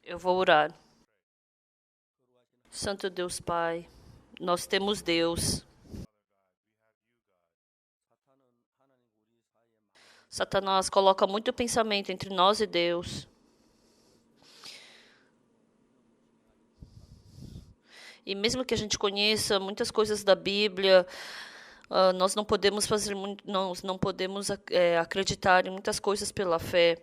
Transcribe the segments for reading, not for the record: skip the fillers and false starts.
Eu vou orar. Santo Deus Pai, nós temos Deus. Satanás coloca muito pensamento entre nós e Deus. E mesmo que a gente conheça muitas coisas da Bíblia, nós não podemos fazer muito, nós não podemos acreditar em muitas coisas pela fé.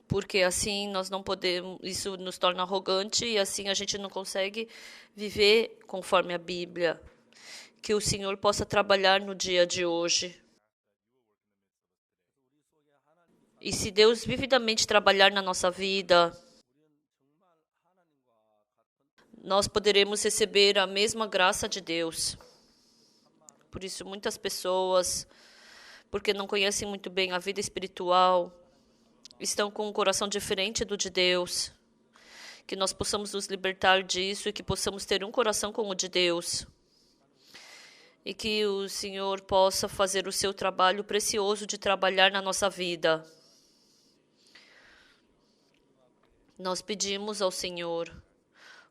Porque assim nós não podemos, isso nos torna arrogante e assim a gente não consegue viver conforme a Bíblia. Que o Senhor possa trabalhar no dia de hoje. E se Deus vividamente trabalhar na nossa vida, nós poderemos receber a mesma graça de Deus. Por isso, muitas pessoas, porque não conhecem muito bem a vida espiritual, estão com um coração diferente do de Deus. Que nós possamos nos libertar disso e que possamos ter um coração como o de Deus. E que o Senhor possa fazer o seu trabalho precioso de trabalhar na nossa vida. Nós pedimos ao Senhor.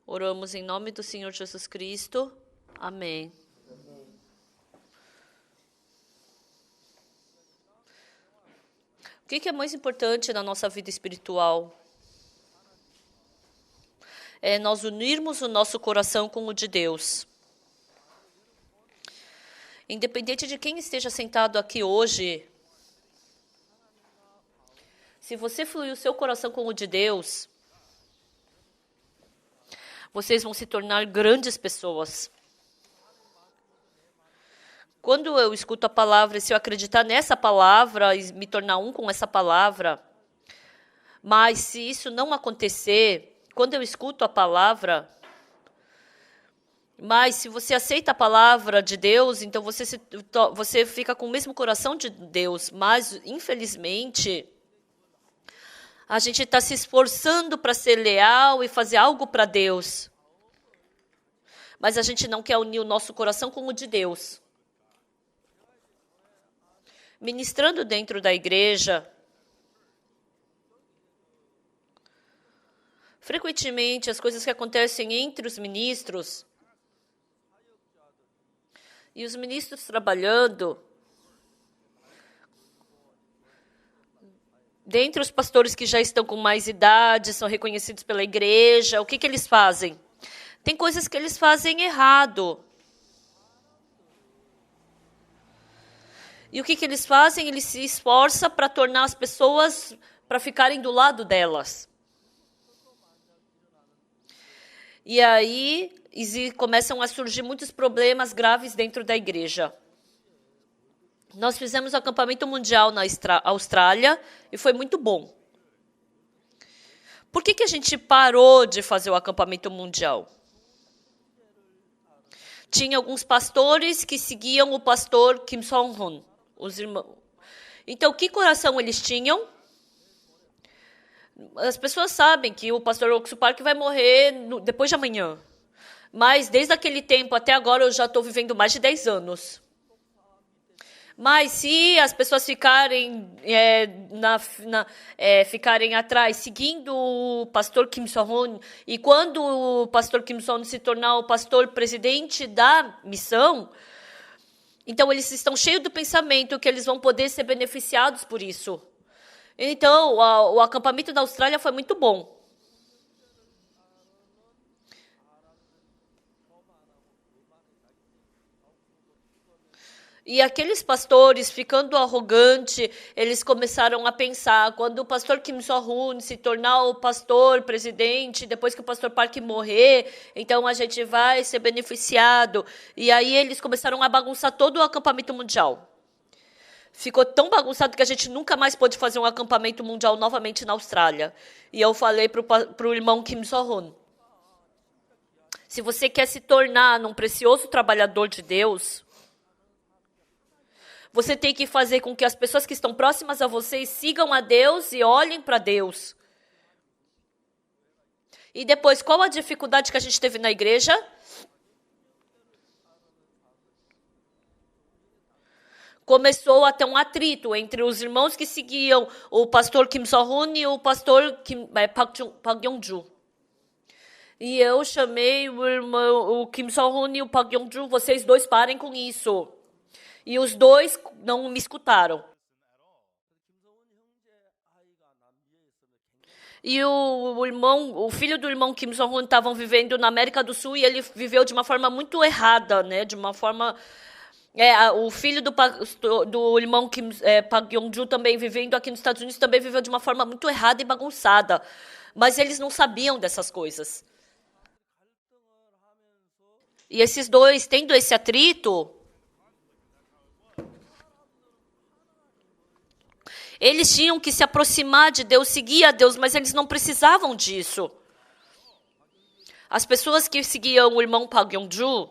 Oramos em nome do Senhor Jesus Cristo. Amém. O que é mais importante na nossa vida espiritual? É nós unirmos o nosso coração com o de Deus. Independente de quem esteja sentado aqui hoje, se você fluir o seu coração com o de Deus, vocês vão se tornar grandes pessoas. Quando eu escuto a palavra, se eu acreditar nessa palavra e me tornar um com essa palavra, mas se isso não acontecer, quando eu escuto a palavra, mas se você aceita a palavra de Deus, então você fica com o mesmo coração de Deus, mas infelizmente a gente está se esforçando para ser leal e fazer algo para Deus. Mas a gente não quer unir o nosso coração com o de Deus. Ministrando dentro da igreja, frequentemente as coisas que acontecem entre os ministros, e os ministros trabalhando, dentre os pastores que já estão com mais idade, são reconhecidos pela igreja, o que eles fazem? Tem coisas que eles fazem errado. E o que eles fazem? Eles se esforçam para tornar as pessoas, para ficarem do lado delas. E aí começam a surgir muitos problemas graves dentro da igreja. Nós fizemos um acampamento mundial na Austrália e foi muito bom. Por que a gente parou de fazer o acampamento mundial? Tinha alguns pastores que seguiam o pastor Kim Song-hun, os irmãos. Então, que coração eles tinham? As pessoas sabem que o pastor Oksu Park vai morrer depois de amanhã. Mas, desde aquele tempo até agora, eu já estou vivendo mais de 10 anos. Mas, se as pessoas ficarem, ficarem atrás, seguindo o pastor Kim Song-hun, e quando o pastor Kim Song-hun se tornar o pastor presidente da missão, então eles estão cheios do pensamento que eles vão poder ser beneficiados por isso. Então, o acampamento da Austrália foi muito bom. E aqueles pastores, ficando arrogantes, eles começaram a pensar, quando o pastor Kim So-hun se tornar o pastor presidente, depois que o pastor Park morrer, então a gente vai ser beneficiado. E aí eles começaram a bagunçar todo o acampamento mundial. Ficou tão bagunçado que a gente nunca mais pôde fazer um acampamento mundial novamente na Austrália. E eu falei para o irmão Kim So-hun, se você quer se tornar um precioso trabalhador de Deus, você tem que fazer com que as pessoas que estão próximas a vocês sigam a Deus e olhem para Deus. E depois, qual a dificuldade que a gente teve na igreja? começou a ter um atrito entre os irmãos que seguiam o pastor Kim So-hoon e o pastor Park Yong-ju. E eu chamei o Kim So-hoon e o Park Yong-ju, vocês dois parem com isso. E os dois não me escutaram. E o filho do irmão Kim So-hoon estavam vivendo na América do Sul e ele viveu de uma forma muito errada, né? De uma forma... o filho do irmão Park Yong-ju também vivendo aqui nos Estados Unidos também viveu de uma forma muito errada e bagunçada. Mas eles não sabiam dessas coisas. E esses dois, tendo esse atrito, eles tinham que se aproximar de Deus, seguir a Deus, mas eles não precisavam disso. As pessoas que seguiam o irmão Park Yong-ju,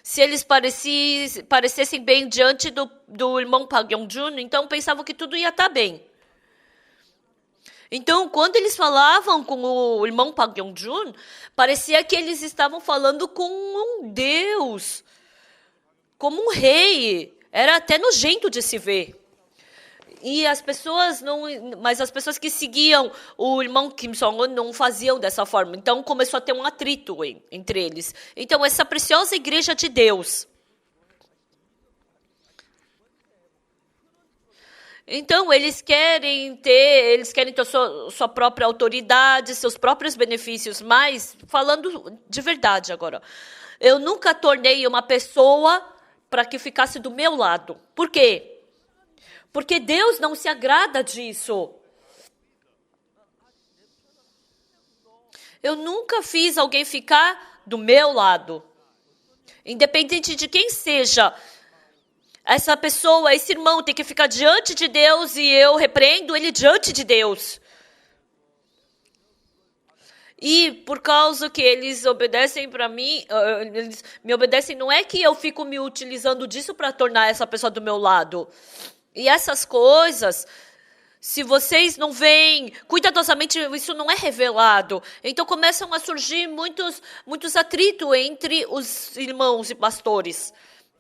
se eles parecessem bem diante do irmão Park Yong-ju, então pensavam que tudo ia estar bem. Então, quando eles falavam com o irmão Park Yong-ju, parecia que eles estavam falando com um Deus, como um rei. Era até nojento de se ver. E as pessoas não, mas as pessoas que seguiam o irmão Kim So-hoon não faziam dessa forma. Então começou a ter um atrito entre eles. Então essa preciosa igreja de Deus. Então eles querem ter sua própria autoridade, seus próprios benefícios, mas falando de verdade agora, eu nunca tornei uma pessoa para que ficasse do meu lado. Por quê? Porque Deus não se agrada disso. Eu nunca fiz alguém ficar do meu lado. Independente de quem seja, essa pessoa, esse irmão tem que ficar diante de Deus e eu repreendo ele diante de Deus. E por causa que eles obedecem para mim, eles me obedecem, não é que eu fico me utilizando disso para tornar essa pessoa do meu lado. E essas coisas, se vocês não veem cuidadosamente, isso não é revelado. Então começam a surgir muitos atritos entre os irmãos e pastores.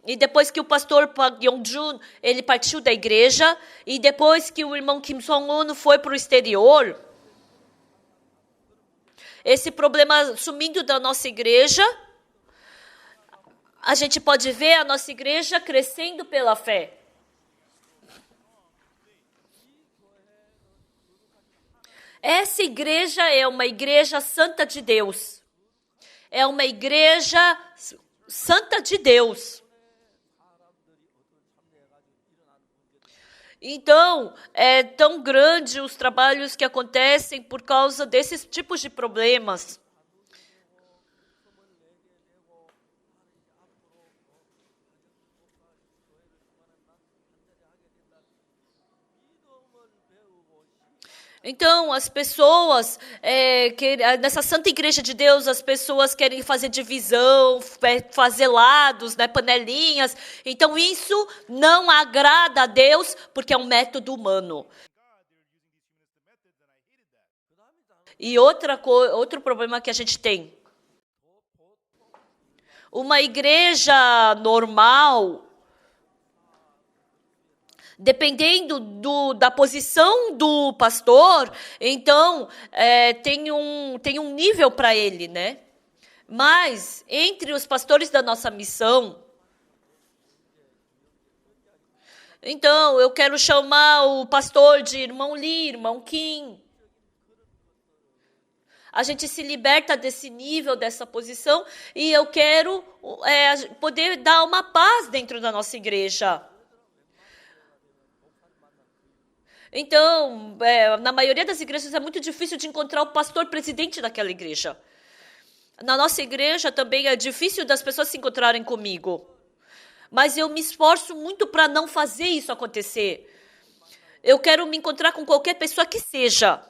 E depois que o pastor Park Yong-ju, ele partiu da igreja, e depois que o irmão Kim So-hoon foi para o exterior, esse problema sumindo da nossa igreja, a gente pode ver a nossa igreja crescendo pela fé. Essa igreja é uma igreja santa de Deus. É uma igreja santa de Deus. Então, é tão grande os trabalhos que acontecem por causa desses tipos de problemas. Então, as pessoas, nessa santa igreja de Deus, as pessoas querem fazer divisão, fazer lados, né, panelinhas. Então, isso não agrada a Deus, porque é um método humano. E outro problema que a gente tem. Uma igreja normal, dependendo da posição do pastor, então tem um nível para ele, né? Mas entre os pastores da nossa missão, então eu quero chamar o pastor de irmão Lee, irmão Kim. A gente se liberta desse nível, dessa posição, e eu quero poder dar uma paz dentro da nossa igreja. Então, na maioria das igrejas é muito difícil de encontrar o pastor presidente daquela igreja. Na nossa igreja também é difícil das pessoas se encontrarem comigo. Mas eu me esforço muito para não fazer isso acontecer. Eu quero me encontrar com qualquer pessoa que seja.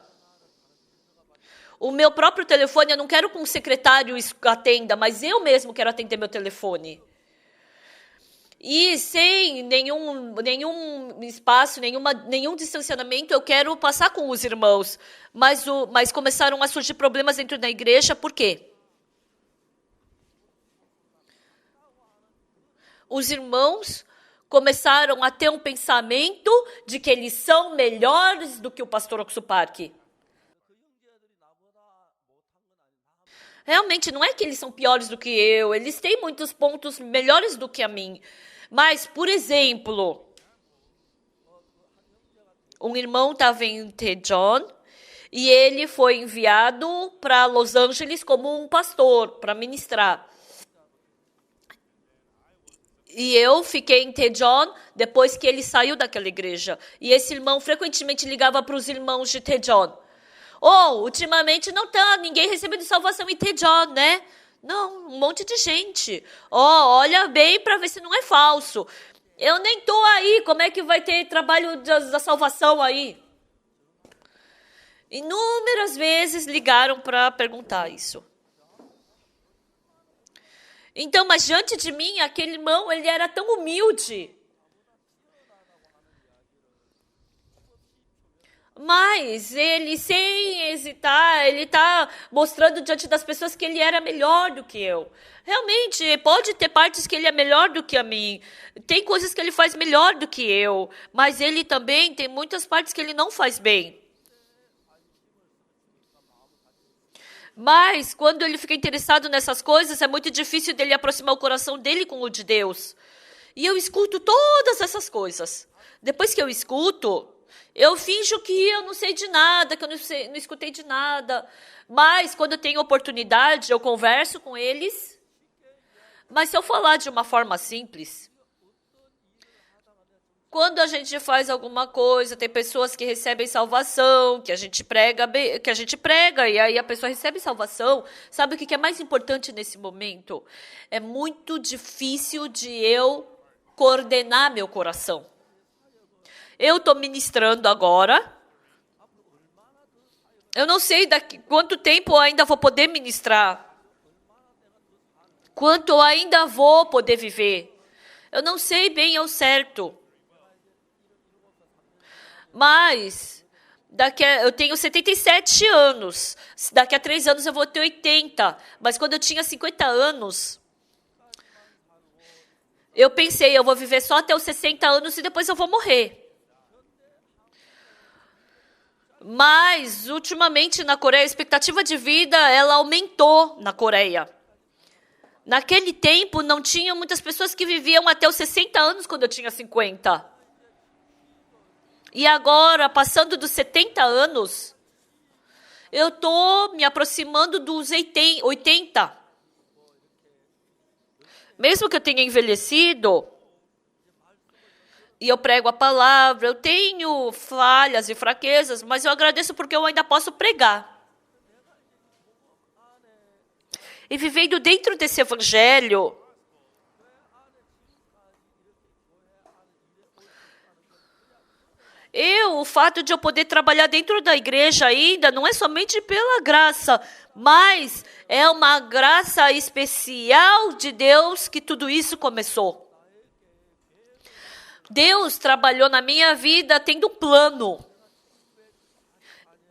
O meu próprio telefone, eu não quero que um secretário atenda, mas eu mesmo quero atender meu telefone. E sem nenhum espaço, nenhum distanciamento, eu quero passar com os irmãos. Mas começaram a surgir problemas dentro da igreja, por quê? os irmãos começaram a ter um pensamento de que eles são melhores do que o pastor Oksupark. Realmente, não é que eles são piores do que eu, eles têm muitos pontos melhores do que a mim. Mas, por exemplo, um irmão estava em Daejeon e ele foi enviado para Los Angeles como um pastor, para ministrar. E eu fiquei em Daejeon depois que ele saiu daquela igreja. E esse irmão frequentemente ligava para os irmãos de Daejeon. Ultimamente não tá ninguém recebendo salvação em Daejeon, né? Não, um monte de gente. Olha bem para ver se não é falso. Eu nem tô aí, como é que vai ter trabalho da salvação aí? Inúmeras vezes ligaram para perguntar isso. Então, mas diante de mim, aquele irmão, ele era tão humilde. Mas ele, sem hesitar, ele está mostrando diante das pessoas que ele era melhor do que eu. Realmente, pode ter partes que ele é melhor do que a mim. Tem coisas que ele faz melhor do que eu. Mas ele também tem muitas partes que ele não faz bem. Mas, quando ele fica interessado nessas coisas, é muito difícil dele aproximar o coração dele com o de Deus. E eu escuto todas essas coisas. Depois que eu escuto, eu finjo que eu não sei de nada, que eu não escutei de nada. Mas, quando eu tenho oportunidade, eu converso com eles. Mas se eu falar de uma forma simples, quando a gente faz alguma coisa, tem pessoas que recebem salvação, que a gente prega e aí a pessoa recebe salvação. Sabe o que é mais importante nesse momento? É muito difícil de eu coordenar meu coração. Eu estou ministrando agora. Eu não sei daqui quanto tempo eu ainda vou poder ministrar. Quanto eu ainda vou poder viver. Eu não sei bem ao certo. Mas eu tenho 77 anos. Daqui a 3 anos eu vou ter 80. Mas quando eu tinha 50 anos, eu pensei, eu vou viver só até os 60 anos e depois eu vou morrer. Mas, ultimamente, na Coreia, a expectativa de vida, ela aumentou na Coreia. Naquele tempo, não tinha muitas pessoas que viviam até os 60 anos quando eu tinha 50. E agora, passando dos 70 anos, eu estou me aproximando dos 80. Mesmo que eu tenha envelhecido, e eu prego a palavra, eu tenho falhas e fraquezas, mas eu agradeço porque eu ainda posso pregar. E vivendo dentro desse evangelho, o fato de eu poder trabalhar dentro da igreja ainda não é somente pela graça, mas é uma graça especial de Deus que tudo isso começou. Deus trabalhou na minha vida tendo um plano.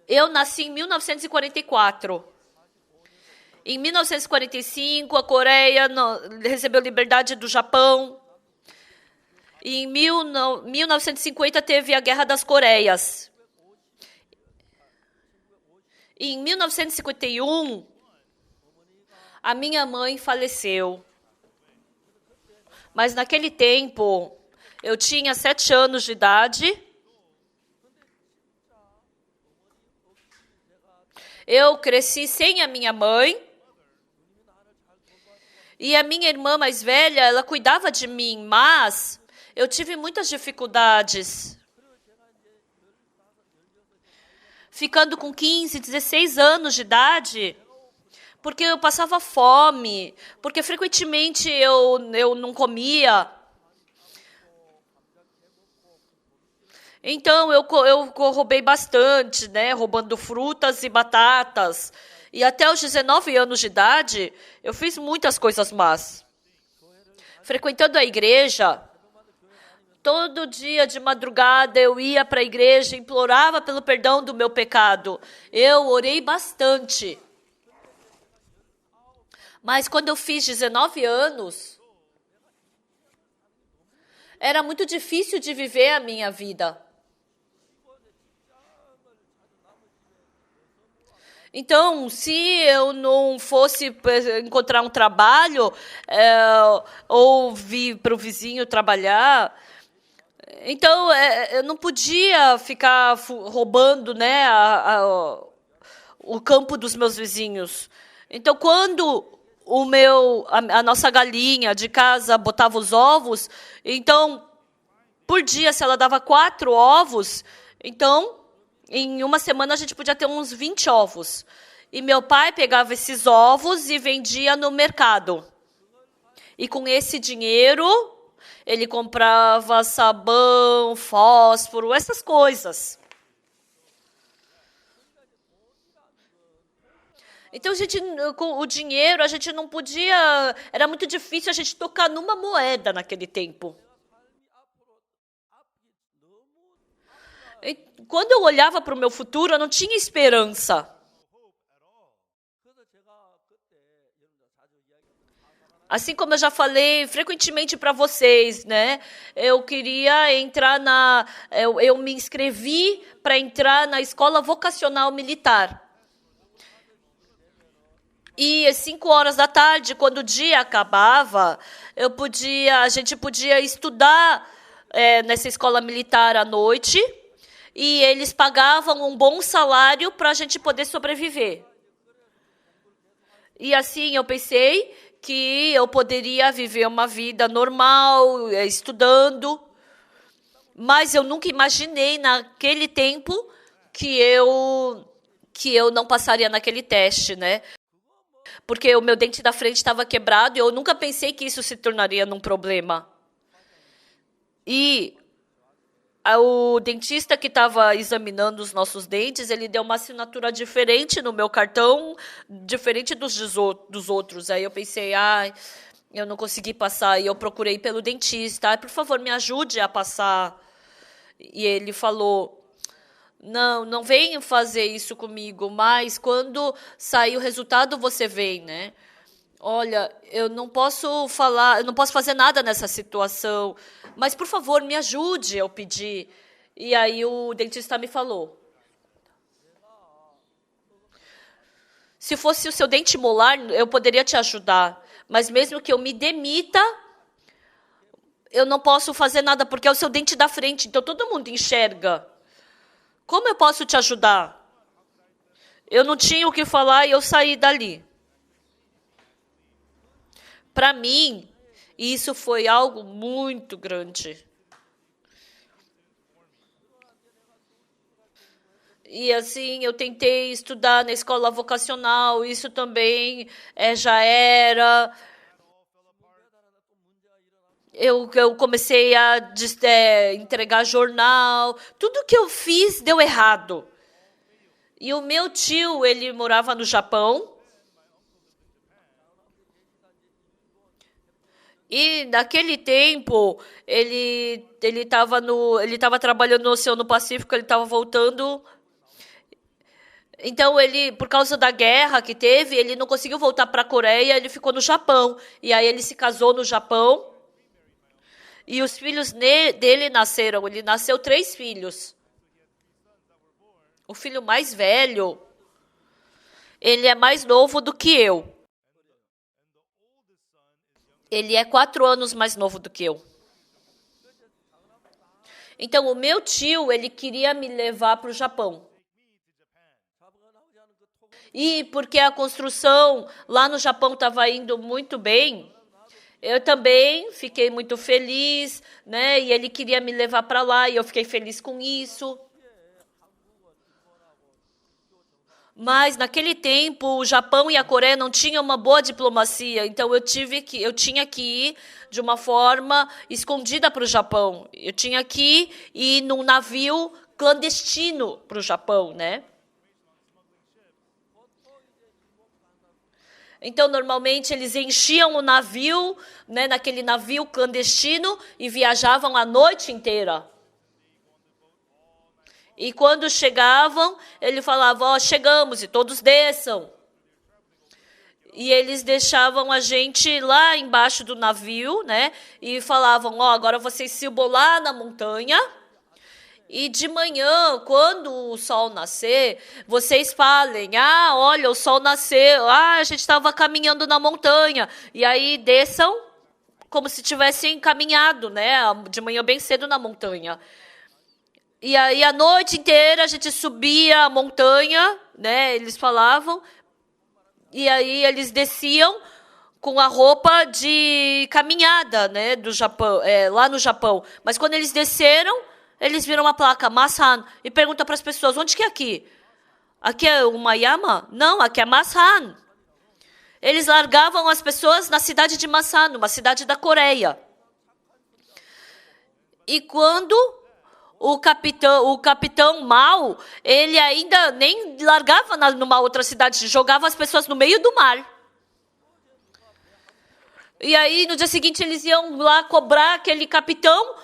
Eu nasci em 1944. Em 1945, a Coreia recebeu liberdade do Japão. Em 1950, teve a Guerra das Coreias. Em 1951, a minha mãe faleceu. Mas naquele tempo, eu tinha 7 anos de idade. Eu cresci sem a minha mãe. E a minha irmã mais velha, ela cuidava de mim, mas eu tive muitas dificuldades. Ficando com 15, 16 anos de idade, porque eu passava fome, porque frequentemente eu não comia. Então, eu roubei bastante, né? Roubando frutas e batatas. E até os 19 anos de idade, eu fiz muitas coisas más. Frequentando a igreja, todo dia de madrugada eu ia para a igreja, implorava pelo perdão do meu pecado. Eu orei bastante. Mas quando eu fiz 19 anos, Era muito difícil de viver a minha vida. Então, se eu não fosse encontrar um trabalho, ou vir para o vizinho trabalhar, então eu não podia ficar roubando, né, o campo dos meus vizinhos. Então, quando a nossa galinha de casa botava os ovos, então, por dia, se ela dava 4 ovos, então, em uma semana a gente podia ter uns 20 ovos. E meu pai pegava esses ovos e vendia no mercado. E com esse dinheiro, ele comprava sabão, fósforo, essas coisas. Então, com o dinheiro, a gente não podia... Era muito difícil a gente tocar numa moeda naquele tempo. E quando eu olhava para o meu futuro, eu não tinha esperança. Assim como eu já falei frequentemente para vocês, né? Eu queria entrar eu me inscrevi para entrar na escola vocacional militar. E às 5 horas da tarde, quando o dia acabava, a gente podia estudar nessa escola militar à noite, e eles pagavam um bom salário para a gente poder sobreviver. E assim eu pensei que eu poderia viver uma vida normal, estudando, mas eu nunca imaginei naquele tempo que eu não passaria naquele teste, né? Porque o meu dente da frente estava quebrado e eu nunca pensei que isso se tornaria num problema. E o dentista que estava examinando os nossos dentes, ele deu uma assinatura diferente no meu cartão, diferente dos outros. Aí eu pensei, eu não consegui passar. E eu procurei pelo dentista, por favor, me ajude a passar. E ele falou, não vem fazer isso comigo, mas quando sair o resultado você vem, né? Olha, eu não posso fazer nada nessa situação, mas, por favor, me ajude, eu pedi. E aí o dentista me falou, se fosse o seu dente molar, eu poderia te ajudar, mas mesmo que eu me demita, eu não posso fazer nada, porque é o seu dente da frente, então todo mundo enxerga. Como eu posso te ajudar? Eu não tinha o que falar e eu saí dali. Para mim, isso foi algo muito grande. E assim, eu tentei estudar na escola vocacional, isso também já era. Eu comecei a entregar jornal, tudo que eu fiz deu errado. E o meu tio, ele morava no Japão. E naquele tempo, ele estava trabalhando no Oceano Pacífico, ele estava voltando. Então, por causa da guerra que teve, ele não conseguiu voltar para a Coreia, ele ficou no Japão. E aí ele se casou no Japão. E os filhos dele nasceram. Ele nasceu 3 filhos. O filho mais velho, ele é mais novo do que eu. Ele é 4 anos mais novo do que eu. Então, o meu tio, ele queria me levar para o Japão. E porque a construção lá no Japão estava indo muito bem, eu também fiquei muito feliz, né? E ele queria me levar para lá e eu fiquei feliz com isso. Mas naquele tempo o Japão e a Coreia não tinham uma boa diplomacia, então eu tinha que ir de uma forma escondida para o Japão. Eu tinha que ir num navio clandestino para o Japão, né? Então, normalmente, eles enchiam o navio, né, naquele navio clandestino, e viajavam a noite inteira. E quando chegavam, ele falava, chegamos, e todos desçam. E eles deixavam a gente lá embaixo do navio, né? E falavam, ó, agora vocês subam lá na montanha. E de manhã, quando o sol nascer, vocês falem, ah, olha, o sol nasceu, ah, a gente estava caminhando na montanha. E aí desçam como se tivessem caminhado, né? De manhã bem cedo na montanha. E aí a noite inteira a gente subia a montanha, né? Eles falavam. E aí eles desciam com a roupa de caminhada, né, do Japão, lá no Japão. Mas quando eles desceram, eles viram uma placa, Masan, e perguntam para as pessoas, onde que é aqui? Aqui é uma Yama? Não, aqui é Masan. Eles largavam as pessoas na cidade de Masan, uma cidade da Coreia. E quando o capitão Mao, ele ainda nem largava numa outra cidade, jogava as pessoas no meio do mar. E aí, no dia seguinte, eles iam lá cobrar aquele capitão.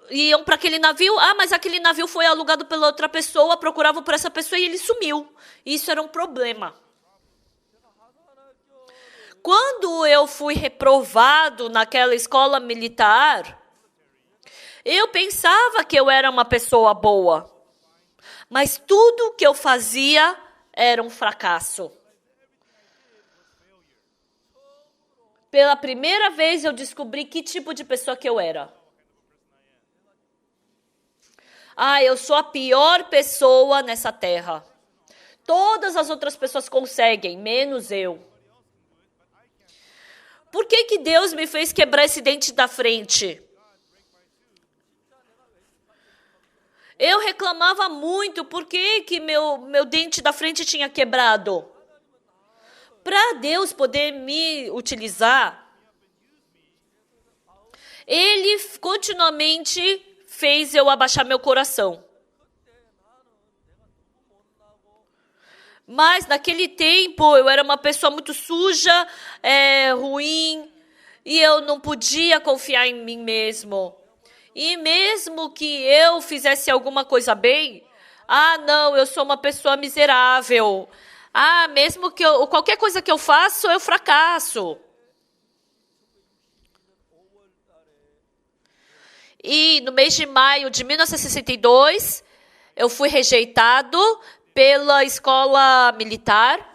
Iam para aquele navio. Mas aquele navio foi alugado pela outra pessoa, procuravam por essa pessoa e ele sumiu. Isso era um problema. Quando eu fui reprovado naquela escola militar, eu pensava que eu era uma pessoa boa, mas tudo que eu fazia era um fracasso. Pela primeira vez eu descobri que tipo de pessoa que eu era. Eu sou a pior pessoa nessa terra. Todas as outras pessoas conseguem, menos eu. Por que Deus me fez quebrar esse dente da frente? Eu reclamava muito por que meu dente da frente tinha quebrado. Para Deus poder me utilizar, Ele continuamente fez eu abaixar meu coração. Mas naquele tempo eu era uma pessoa muito suja, ruim, e eu não podia confiar em mim mesmo. E mesmo que eu fizesse alguma coisa bem, não, eu sou uma pessoa miserável. Mesmo que qualquer coisa que eu faço, eu fracasso. E no mês de maio de 1962, eu fui rejeitado pela escola militar.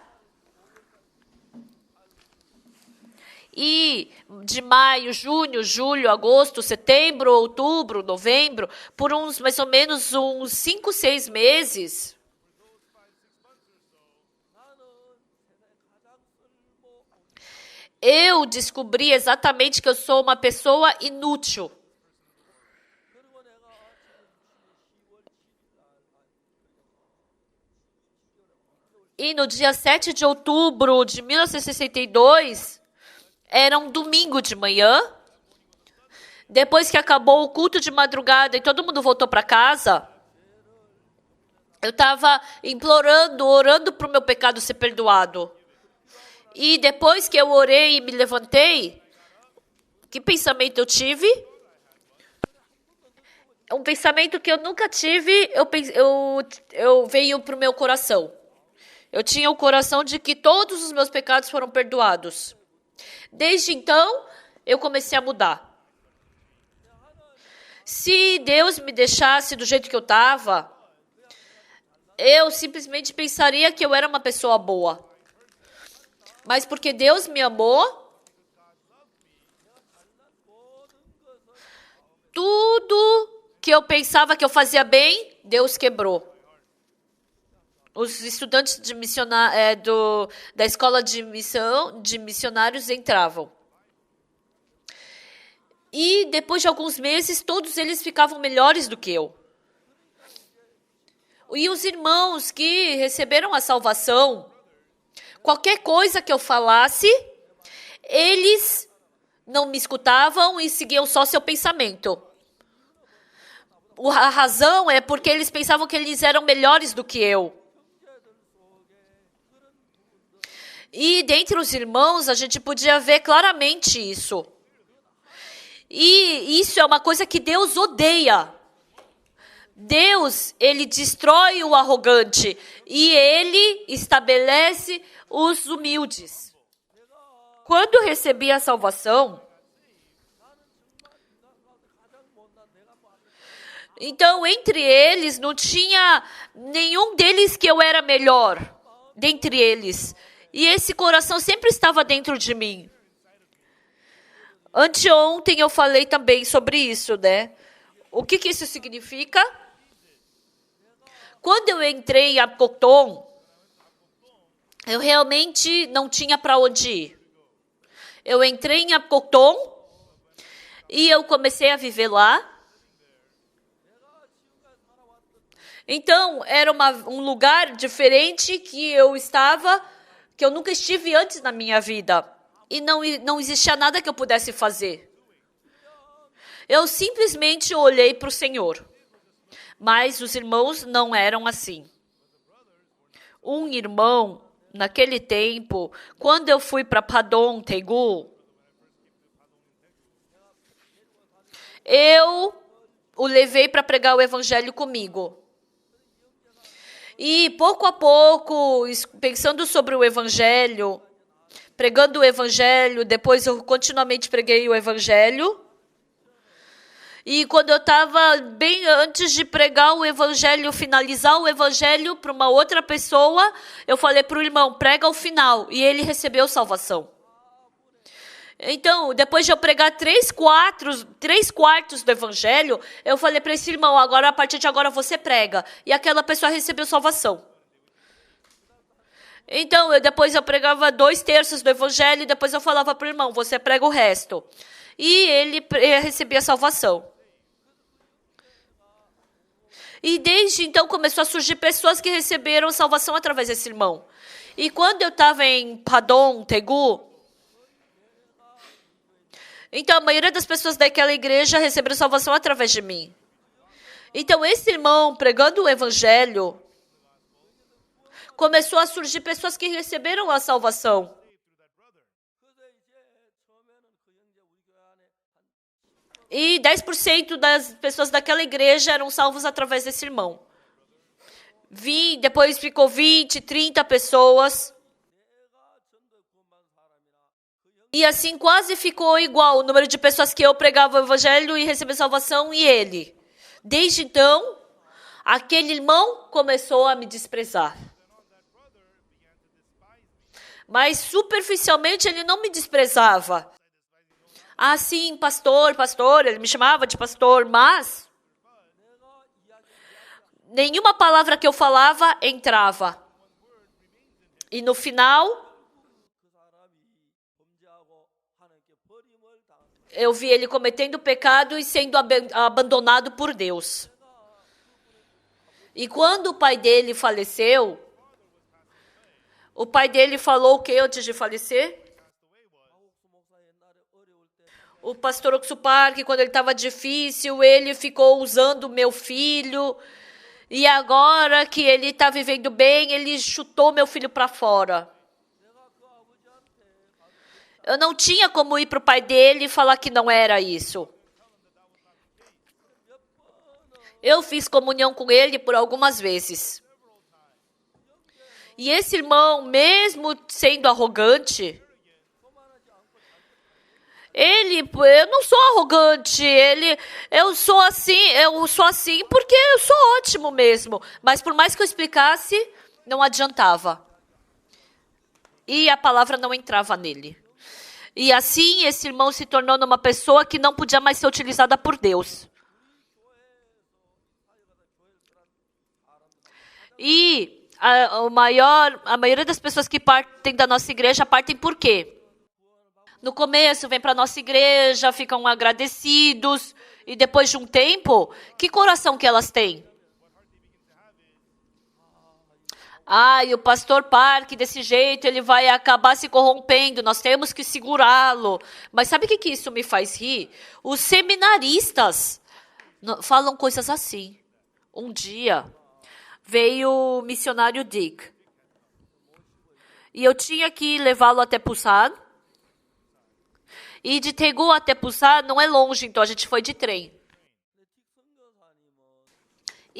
E de maio, junho, julho, agosto, setembro, outubro, novembro, por mais ou menos uns 5, 6 meses, eu descobri exatamente que eu sou uma pessoa inútil. E no dia 7 de outubro de 1962, era um domingo de manhã, depois que acabou o culto de madrugada e todo mundo voltou para casa, eu estava implorando, orando para o meu pecado ser perdoado. E depois que eu orei e me levantei, que pensamento eu tive? Um pensamento que eu nunca tive, eu veio para o meu coração. Eu tinha o coração de que todos os meus pecados foram perdoados. Desde então, eu comecei a mudar. Se Deus me deixasse do jeito que eu estava, eu simplesmente pensaria que eu era uma pessoa boa. Mas porque Deus me amou, tudo que eu pensava que eu fazia bem, Deus quebrou. Os estudantes da escola de missionários entravam. E depois de alguns meses, todos eles ficavam melhores do que eu. E os irmãos que receberam a salvação, qualquer coisa que eu falasse, eles não me escutavam e seguiam só seu pensamento. A razão é porque eles pensavam que eles eram melhores do que eu. E dentre os irmãos, a gente podia ver claramente isso. E isso é uma coisa que Deus odeia. Deus, ele destrói o arrogante e ele estabelece os humildes. Quando recebi a salvação, então entre eles não tinha nenhum deles que eu era melhor, dentre eles. E esse coração sempre estava dentro de mim. Anteontem eu falei também sobre isso, né? O que isso significa? Quando eu entrei em Apcoton, eu realmente não tinha para onde ir. Eu entrei em Apcoton e eu comecei a viver lá. Então, era um lugar diferente que eu nunca estive antes na minha vida. E não existia nada que eu pudesse fazer. Eu simplesmente olhei para o Senhor. Mas os irmãos não eram assim. Um irmão, naquele tempo, quando eu fui para Padon, Daegu, eu o levei para pregar o evangelho comigo. E pouco a pouco, pensando sobre o evangelho, pregando o evangelho, depois eu continuamente preguei o evangelho. E quando eu estava bem antes de pregar o evangelho, finalizar o evangelho para uma outra pessoa, eu falei para o irmão, prega o final. E ele recebeu salvação. Então, depois de eu pregar 3/4 do evangelho, eu falei para esse irmão, agora a partir de agora você prega. E aquela pessoa recebeu salvação. Então, depois eu pregava 2/3 do evangelho, e depois eu falava para o irmão, você prega o resto. E ele recebia salvação. E desde então começou a surgir pessoas que receberam salvação através desse irmão. E quando eu estava em Padon, Daegu, então a maioria das pessoas daquela igreja receberam salvação através de mim. Então esse irmão pregando o evangelho, começou a surgir pessoas que receberam a salvação. E 10% das pessoas daquela igreja eram salvos através desse irmão. Depois ficou 20, 30 pessoas. E assim quase ficou igual o número de pessoas que eu pregava o evangelho e recebia salvação e ele. Desde então, aquele irmão começou a me desprezar. Mas superficialmente ele não me desprezava. Ah, sim, pastor, ele me chamava de pastor, mas nenhuma palavra que eu falava entrava. E no final, eu vi ele cometendo pecado e sendo abandonado por Deus. E quando o pai dele faleceu, o pai dele falou o que antes de falecer? O pastor Oksu Park, quando ele estava difícil, ele ficou usando o meu filho. E agora que ele está vivendo bem, ele chutou meu filho para fora. Eu não tinha como ir para o pai dele e falar que não era isso. Eu fiz comunhão com ele por algumas vezes. E esse irmão, mesmo sendo arrogante, eu não sou arrogante, eu sou assim porque eu sou ótimo mesmo. Mas por mais que eu explicasse, não adiantava. E a palavra não entrava nele. E assim, esse irmão se tornou uma pessoa que não podia mais ser utilizada por Deus. E a maioria das pessoas que partem da nossa igreja partem por quê? No começo, vem para a nossa igreja, ficam agradecidos. E depois de um tempo, que coração que elas têm? E o pastor Park, desse jeito, ele vai acabar se corrompendo. Nós temos que segurá-lo. Mas sabe o que isso me faz rir? Os seminaristas falam coisas assim. Um dia, veio o missionário Dick. E eu tinha que levá-lo até Busan. E de Daegu até Busan não é longe, então a gente foi de trem.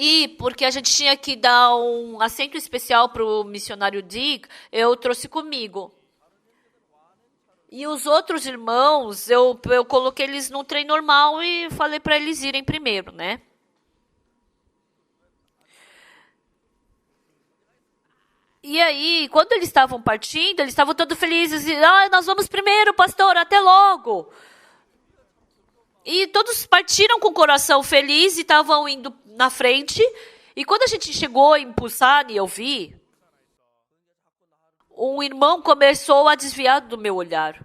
E porque a gente tinha que dar um assento especial para o missionário Dick, eu trouxe comigo. E os outros irmãos, eu coloquei eles num trem normal e falei para eles irem primeiro, né? E aí, quando eles estavam partindo, eles estavam todos felizes. E, nós vamos primeiro, pastor, até logo. E todos partiram com o coração feliz e estavam indo na frente. E quando a gente chegou em Busan e eu vi, um irmão começou a desviar do meu olhar.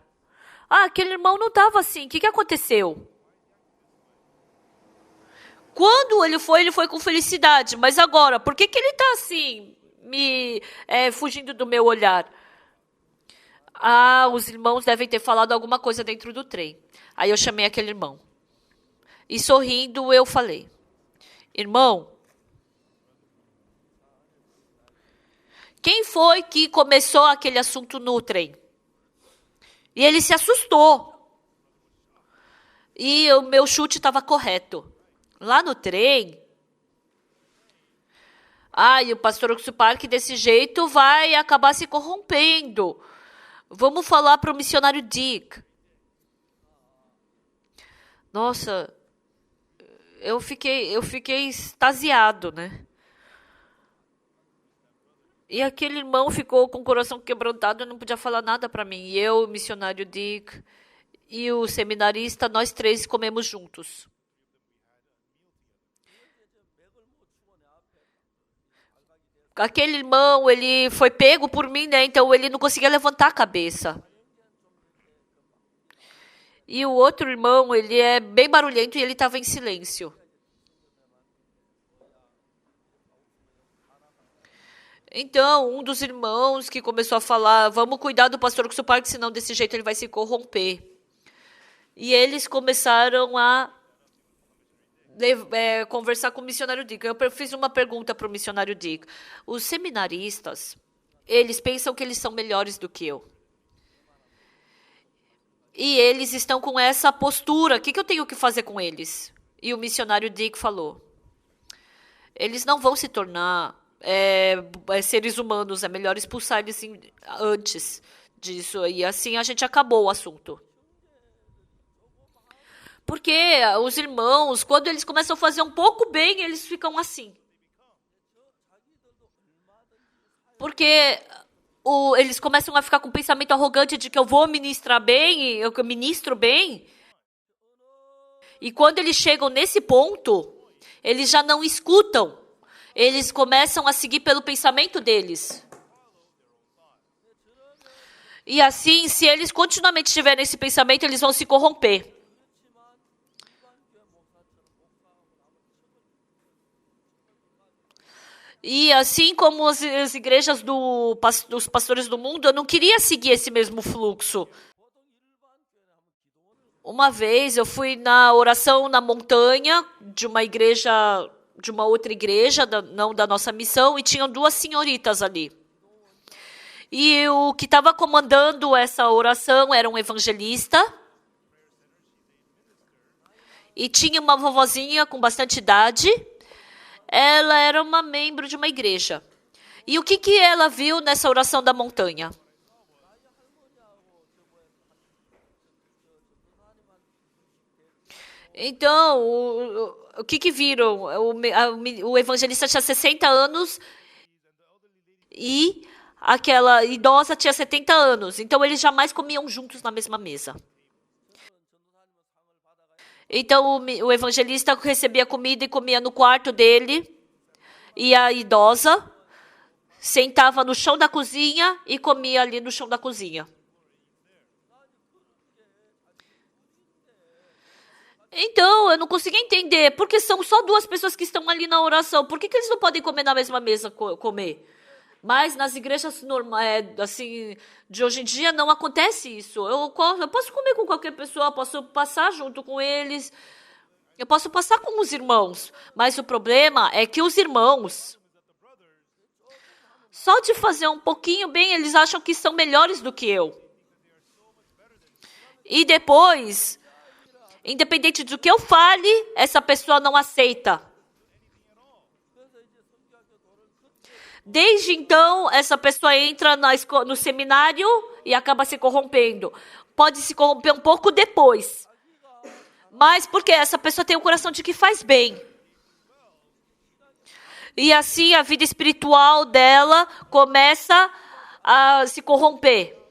Aquele irmão não estava assim. O que aconteceu? Quando ele foi com felicidade. Mas agora, por que ele está assim, fugindo do meu olhar? Os irmãos devem ter falado alguma coisa dentro do trem. Aí eu chamei aquele irmão. E sorrindo eu falei, irmão, quem foi que começou aquele assunto no trem? E ele se assustou. E o meu chute estava correto. Lá no trem, e o pastor Oxo Park desse jeito vai acabar se corrompendo. Vamos falar para o missionário Dick. Nossa, eu fiquei extasiado, né? E aquele irmão ficou com o coração quebrantado e não podia falar nada para mim. E eu, o missionário Dick e o seminarista, nós três comemos juntos. Aquele irmão, ele foi pego por mim, né? Então ele não conseguia levantar a cabeça. E o outro irmão, ele é bem barulhento e ele estava em silêncio. Então, um dos irmãos que começou a falar, vamos cuidar do pastor Oxo Park, senão desse jeito ele vai se corromper. E eles começaram a conversar com o missionário Dick. Eu fiz uma pergunta para o missionário Dick. Os seminaristas, eles pensam que eles são melhores do que eu. E eles estão com essa postura. O que eu tenho que fazer com eles? E o missionário Dick falou, eles não vão se tornar seres humanos, é melhor expulsar eles antes disso. E assim a gente acabou o assunto. Porque os irmãos, quando eles começam a fazer um pouco bem, eles ficam assim. Porque eles começam a ficar com um pensamento arrogante de que eu vou ministrar bem, eu ministro bem. E quando eles chegam nesse ponto, eles já não escutam. Eles começam a seguir pelo pensamento deles. E assim, se eles continuamente tiverem esse pensamento, eles vão se corromper. E assim como as igrejas dos pastores do mundo, eu não queria seguir esse mesmo fluxo. Uma vez eu fui na oração na montanha de uma igreja, de uma outra igreja, não da nossa missão, e tinham duas senhoritas ali. E o que estava comandando essa oração era um evangelista. E tinha uma vovozinha com bastante idade. Ela era uma membro de uma igreja. E o que ela viu nessa oração da montanha? Então, o que viram? O evangelista tinha 60 anos e aquela idosa tinha 70 anos. Então, eles jamais comiam juntos na mesma mesa. Então, o evangelista recebia comida e comia no quarto dele. E a idosa sentava no chão da cozinha e comia ali no chão da cozinha. Então, eu não consegui entender. Porque são só duas pessoas que estão ali na oração. Por que eles não podem comer na mesma mesa, comer? Mas nas igrejas normais, assim, de hoje em dia, não acontece isso. Eu posso comer com qualquer pessoa, posso passar junto com eles, eu posso passar com os irmãos. Mas o problema é que os irmãos, só de fazer um pouquinho bem, eles acham que são melhores do que eu. E depois, independente do que eu fale, essa pessoa não aceita. Desde então, essa pessoa entra no seminário e acaba se corrompendo. Pode se corromper um pouco depois. Mas porque essa pessoa tem um coração de que faz bem. E assim a vida espiritual dela começa a se corromper.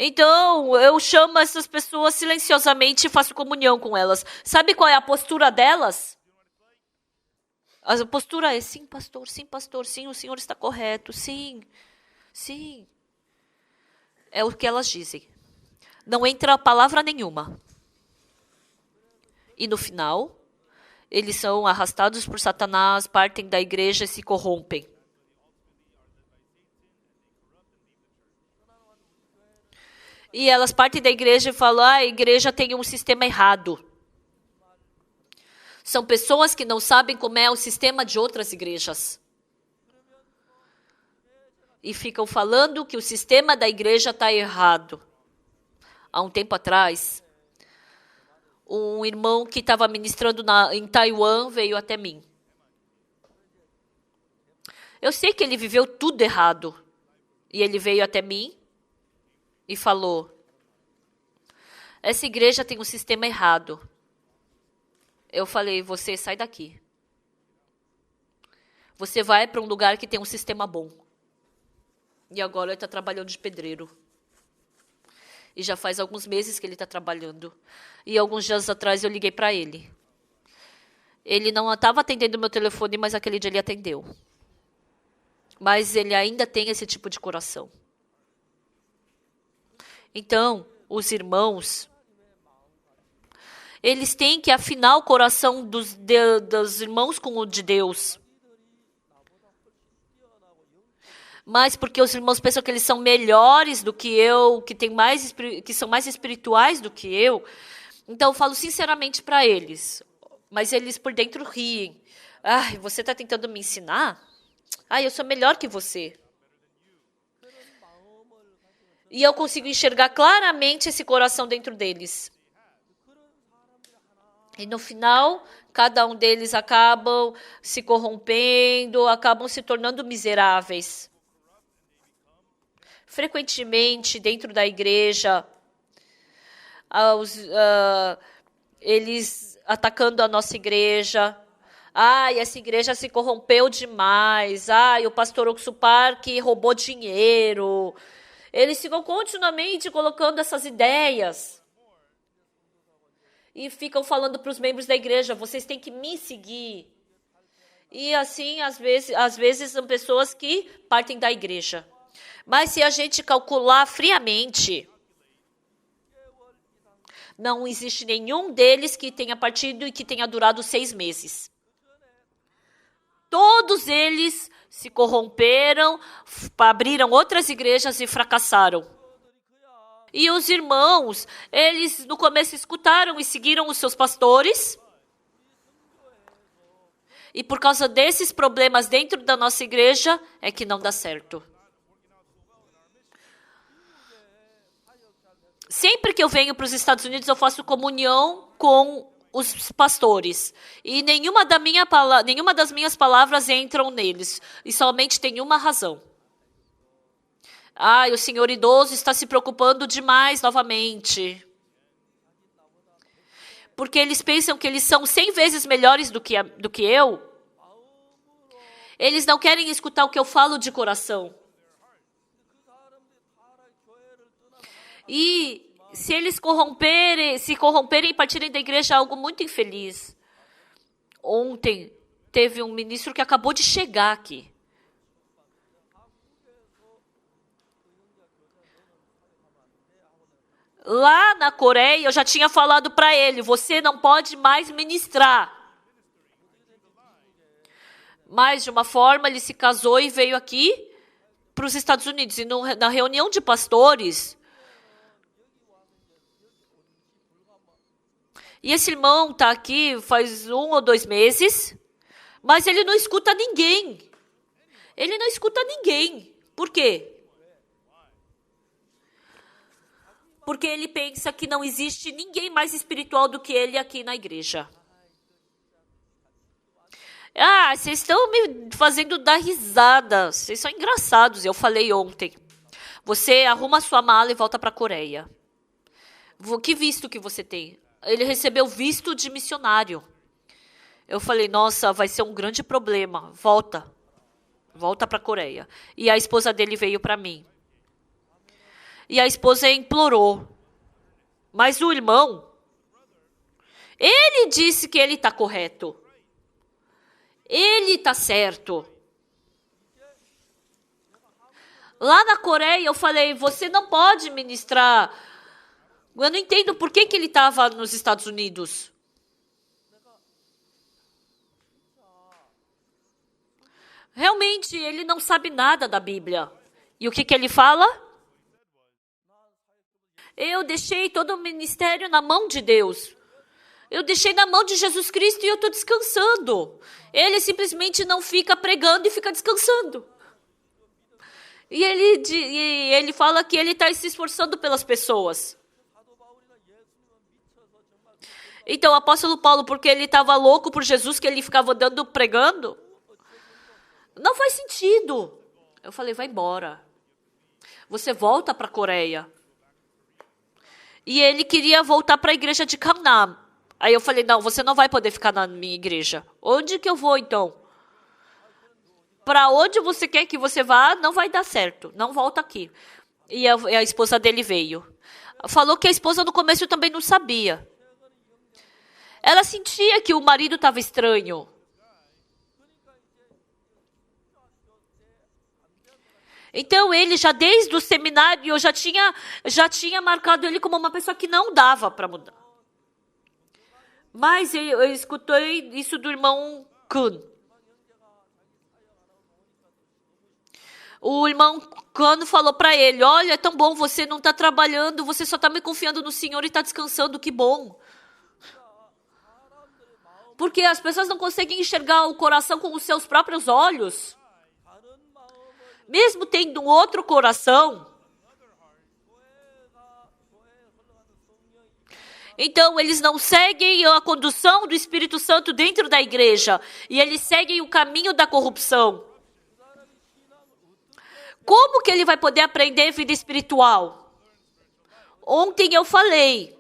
Então, eu chamo essas pessoas silenciosamente e faço comunhão com elas. Sabe qual é a postura delas? A postura é: sim, pastor, sim, o senhor está correto, sim, sim. É o que elas dizem. Não entra palavra nenhuma. E no final, eles são arrastados por Satanás, partem da igreja e se corrompem. E elas partem da igreja e falam: a igreja tem um sistema errado. São pessoas que não sabem como é o sistema de outras igrejas. E ficam falando que o sistema da igreja está errado. Há um tempo atrás, um irmão que estava ministrando em Taiwan veio até mim. Eu sei que ele viveu tudo errado. E ele veio até mim e falou: essa igreja tem um sistema errado. Eu falei: você sai daqui. Você vai para um lugar que tem um sistema bom. E agora ele está trabalhando de pedreiro. E já faz alguns meses que ele está trabalhando. E alguns dias atrás eu liguei para ele. Ele não estava atendendo o meu telefone, mas aquele dia ele atendeu. Mas ele ainda tem esse tipo de coração. Então, os irmãos, eles têm que afinar o coração dos irmãos com o de Deus. Mas porque os irmãos pensam que eles são melhores do que eu, que são mais espirituais do que eu. Então eu falo sinceramente para eles. Mas eles por dentro riem. Ai, você está tentando me ensinar? Ai, eu sou melhor que você. E eu consigo enxergar claramente esse coração dentro deles. E no final, cada um deles acabam se corrompendo, acabam se tornando miseráveis. Frequentemente, dentro da igreja, eles atacando a nossa igreja. Ai, essa igreja se corrompeu demais. Ai, o pastor Oxupar que roubou dinheiro. Eles ficam continuamente colocando essas ideias. E ficam falando para os membros da igreja: vocês têm que me seguir. E assim, às vezes são pessoas que partem da igreja. Mas se a gente calcular friamente, não existe nenhum deles que tenha partido e que tenha durado 6 meses. Todos eles se corromperam, abriram outras igrejas e fracassaram. E os irmãos, eles no começo escutaram e seguiram os seus pastores. E por causa desses problemas dentro da nossa igreja, é que não dá certo. Sempre que eu venho para os Estados Unidos, eu faço comunhão com os pastores. E nenhuma das minhas palavras entram neles. E somente tem uma razão. O senhor idoso está se preocupando demais novamente. Porque eles pensam que eles são 100 vezes melhores do que eu. Eles não querem escutar o que eu falo de coração. E se eles se corromperem e partirem da igreja, é algo muito infeliz. Ontem teve um ministro que acabou de chegar aqui. Lá na Coreia, eu já tinha falado para ele: você não pode mais ministrar. Mas, de uma forma, ele se casou e veio aqui para os Estados Unidos. E na reunião de pastores, e esse irmão está aqui faz 1 ou 2 meses, mas ele não escuta ninguém. Ele não escuta ninguém. Por quê? Porque ele pensa que não existe ninguém mais espiritual do que ele aqui na igreja. Ah, vocês estão me fazendo dar risada. Vocês são engraçados. Eu falei ontem. Você arruma sua mala e volta para a Coreia. Que visto que você tem? Ele recebeu visto de missionário. Eu falei, nossa, vai ser um grande problema. Volta para a Coreia. E a esposa dele veio para mim. E a esposa implorou. Mas o irmão, ele disse que ele está correto. Ele está certo. Lá na Coreia eu falei, você não pode ministrar. Eu não entendo por que ele estava nos Estados Unidos. Realmente, ele não sabe nada da Bíblia. E o que ele fala? Eu deixei todo o ministério na mão de Deus. Eu deixei na mão de Jesus Cristo e eu estou descansando. Ele simplesmente não fica pregando e fica descansando. E ele fala que ele está se esforçando pelas pessoas. Então, o apóstolo Paulo, porque ele estava louco por Jesus, que ele ficava andando pregando, não faz sentido. Eu falei, vai embora. Você volta para a Coreia. E ele queria voltar para a igreja de Gangnam. Aí eu falei, não, você não vai poder ficar na minha igreja. Onde que eu vou, então? Para onde você quer que você vá, não vai dar certo. Não volta aqui. E a esposa dele veio. Falou que a esposa no começo também não sabia. Ela sentia que o marido estava estranho. Então ele já desde o seminário já tinha marcado ele como uma pessoa que não dava para mudar. Mas eu escutei isso do irmão Kun. O irmão Kun falou para ele, olha, é tão bom, você não está trabalhando, você só está me confiando no Senhor e está descansando, que bom. Porque as pessoas não conseguem enxergar o coração com os seus próprios olhos. Mesmo tendo um outro coração. Então, eles não seguem a condução do Espírito Santo dentro da igreja. E eles seguem o caminho da corrupção. Como que ele vai poder aprender vida espiritual? Ontem eu falei.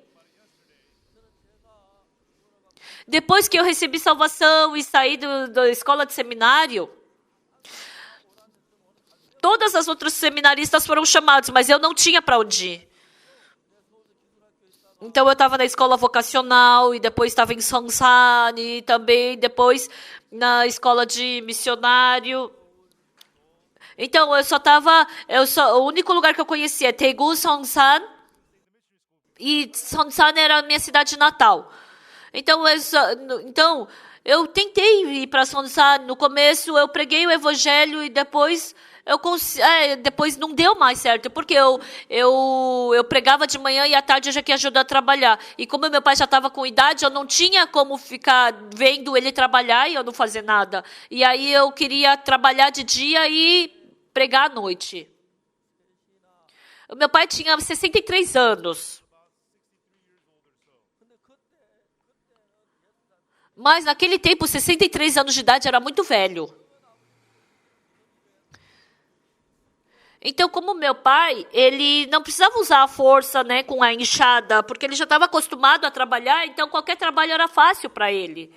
Depois que eu recebi salvação e saí da escola de seminário, todas as outras seminaristas foram chamadas, mas eu não tinha para onde ir. Então eu estava na escola vocacional e depois estava em Songsan e também depois na escola de missionário. Então o único lugar que eu conhecia é Daegu, Songsan, e Songsan era a minha cidade natal. Então eu tentei ir para Songsan. No começo eu preguei o evangelho e depois depois não deu mais certo, porque eu pregava de manhã e à tarde eu já queria ajudar a trabalhar. E como meu pai já estava com idade, eu não tinha como ficar vendo ele trabalhar e eu não fazer nada. E aí eu queria trabalhar de dia e pregar à noite. O meu pai tinha 63 anos. Mas naquele tempo, 63 anos de idade era muito velho. Então, como meu pai, ele não precisava usar a força, né, com a enxada, porque ele já estava acostumado a trabalhar, então qualquer trabalho era fácil para ele.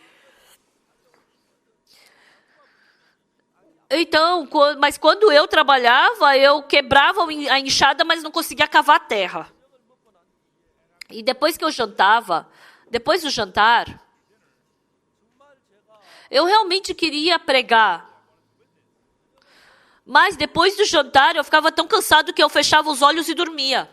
Então, mas quando eu trabalhava, eu quebrava a enxada, mas não conseguia cavar a terra. E depois que eu jantava, depois do jantar, eu realmente queria pregar. Mas depois do jantar, eu ficava tão cansado que eu fechava os olhos e dormia.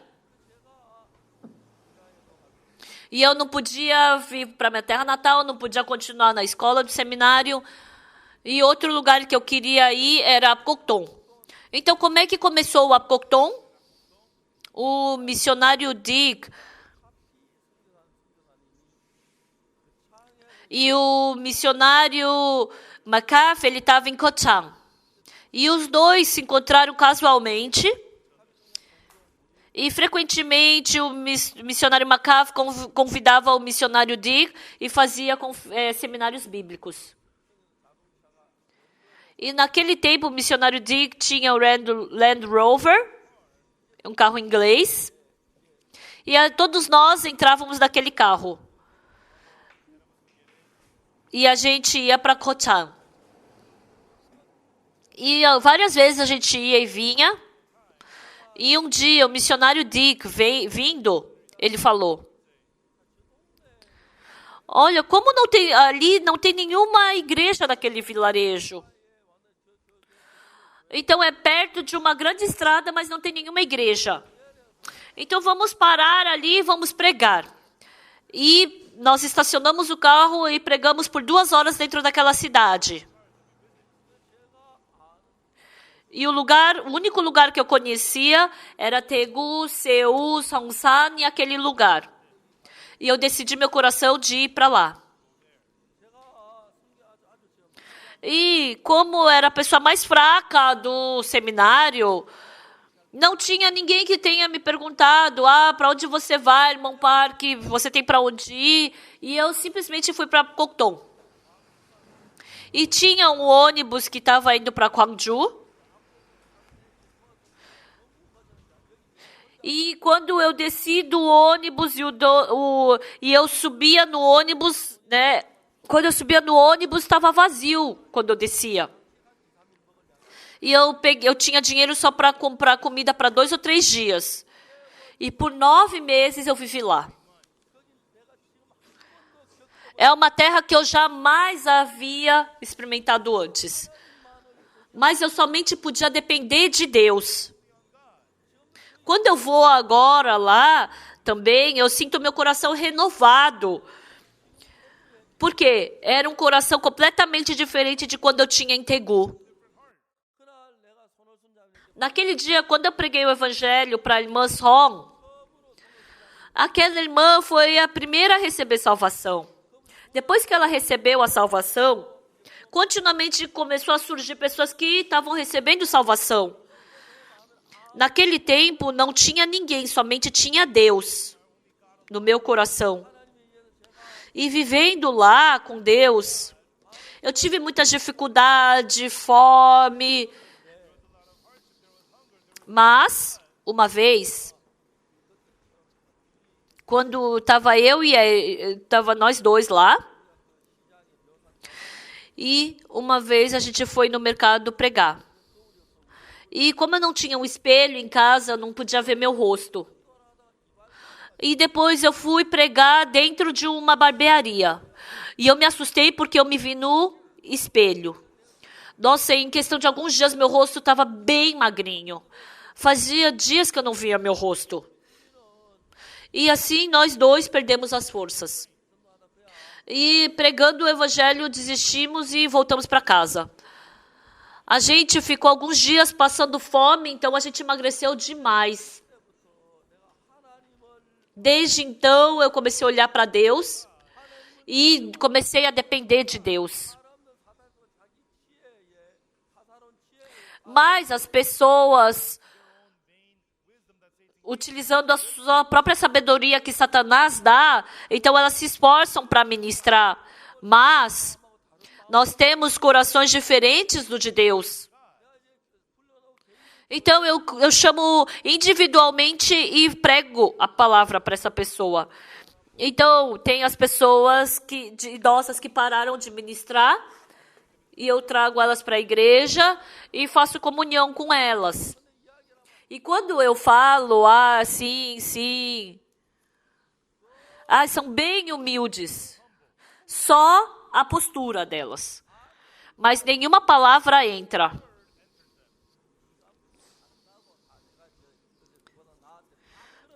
E eu não podia vir para minha terra natal, não podia continuar na escola do seminário. E outro lugar que eu queria ir era Apokton. Então, como é que começou o Apokton? O missionário Dick e o missionário McCaff, ele estava em Kochang. E os dois se encontraram casualmente. E frequentemente o missionário McCaff convidava o missionário Dick e fazia seminários bíblicos. E naquele tempo o missionário Dick tinha o Land Rover, um carro inglês. E todos nós entrávamos naquele carro. E a gente ia para Kochang. E várias vezes a gente ia e vinha. E um dia o missionário Dick vindo, ele falou: olha, como ali não tem nenhuma igreja naquele vilarejo. Então é perto de uma grande estrada, mas não tem nenhuma igreja. Então vamos parar ali e vamos pregar. E nós estacionamos o carro e pregamos por 2 horas dentro daquela cidade. E o único lugar que eu conhecia era Daegu, Seul, Songsan e aquele lugar. E eu decidi meu coração de ir para lá. E como era a pessoa mais fraca do seminário, não tinha ninguém que tenha me perguntado: para onde você vai, irmão Park? Você tem para onde ir? E eu simplesmente fui para Kokton. E tinha um ônibus que estava indo para Gwangju. E quando eu desci do ônibus e eu subia no ônibus, né? Quando eu subia no ônibus, estava vazio quando eu descia. E eu tinha dinheiro só para comprar comida para 2 ou 3 dias. E por 9 meses eu vivi lá. É uma terra que eu jamais havia experimentado antes. Mas eu somente podia depender de Deus. Quando eu vou agora lá, também, eu sinto meu coração renovado. Porque era um coração completamente diferente de quando eu tinha em Daegu. Naquele dia, quando eu preguei o evangelho para a irmã Song, aquela irmã foi a primeira a receber salvação. Depois que ela recebeu a salvação, continuamente começou a surgir pessoas que estavam recebendo salvação. Naquele tempo, não tinha ninguém, somente tinha Deus no meu coração. E vivendo lá com Deus, eu tive muitas dificuldades, fome. Mas, uma vez, quando estava estava nós dois lá, e uma vez a gente foi no mercado pregar. E como eu não tinha um espelho em casa, eu não podia ver meu rosto. E depois eu fui pregar dentro de uma barbearia. E eu me assustei porque eu me vi no espelho. Nossa, em questão de alguns dias, meu rosto estava bem magrinho. Fazia dias que eu não via meu rosto. E assim, nós dois perdemos as forças. E pregando o evangelho, desistimos e voltamos para casa. A gente ficou alguns dias passando fome, então a gente emagreceu demais. Desde então, eu comecei a olhar para Deus e comecei a depender de Deus. Mas as pessoas, utilizando a sua própria sabedoria que Satanás dá, então elas se esforçam para ministrar. Mas nós temos corações diferentes do de Deus. Então eu chamo individualmente e prego a palavra para essa pessoa. Então tem as pessoas idosas que pararam de ministrar e eu trago elas para a igreja e faço comunhão com elas. E quando eu falo, sim, são bem humildes. Só a postura delas. Mas nenhuma palavra entra.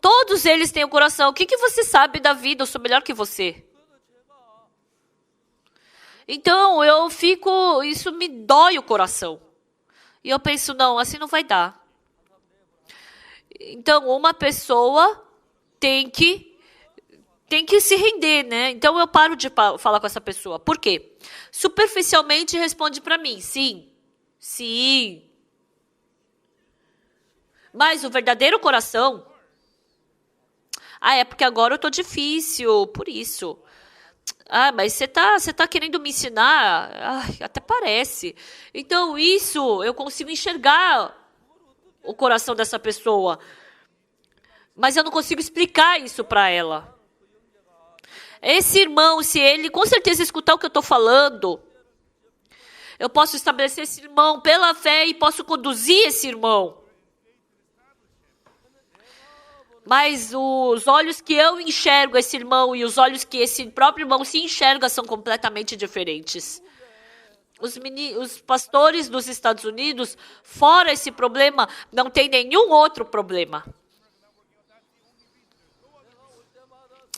Todos eles têm o coração. O que você sabe da vida? Eu sou melhor que você. Então, isso me dói o coração. E eu penso, não, assim não vai dar. Então, uma pessoa tem que se render, né? Então, eu paro de falar com essa pessoa. Por quê? Superficialmente responde para mim, sim. Mas o verdadeiro coração, é porque agora eu tô difícil, por isso. Ah, mas você tá querendo me ensinar? Ai, até parece. Então, isso, eu consigo enxergar o coração dessa pessoa. Mas eu não consigo explicar isso para ela. Esse irmão, se ele com certeza escutar o que eu estou falando, eu posso estabelecer esse irmão pela fé e posso conduzir esse irmão. Mas os olhos que eu enxergo esse irmão e os olhos que esse próprio irmão se enxerga são completamente diferentes. Os pastores dos Estados Unidos, fora esse problema, não tem nenhum outro problema.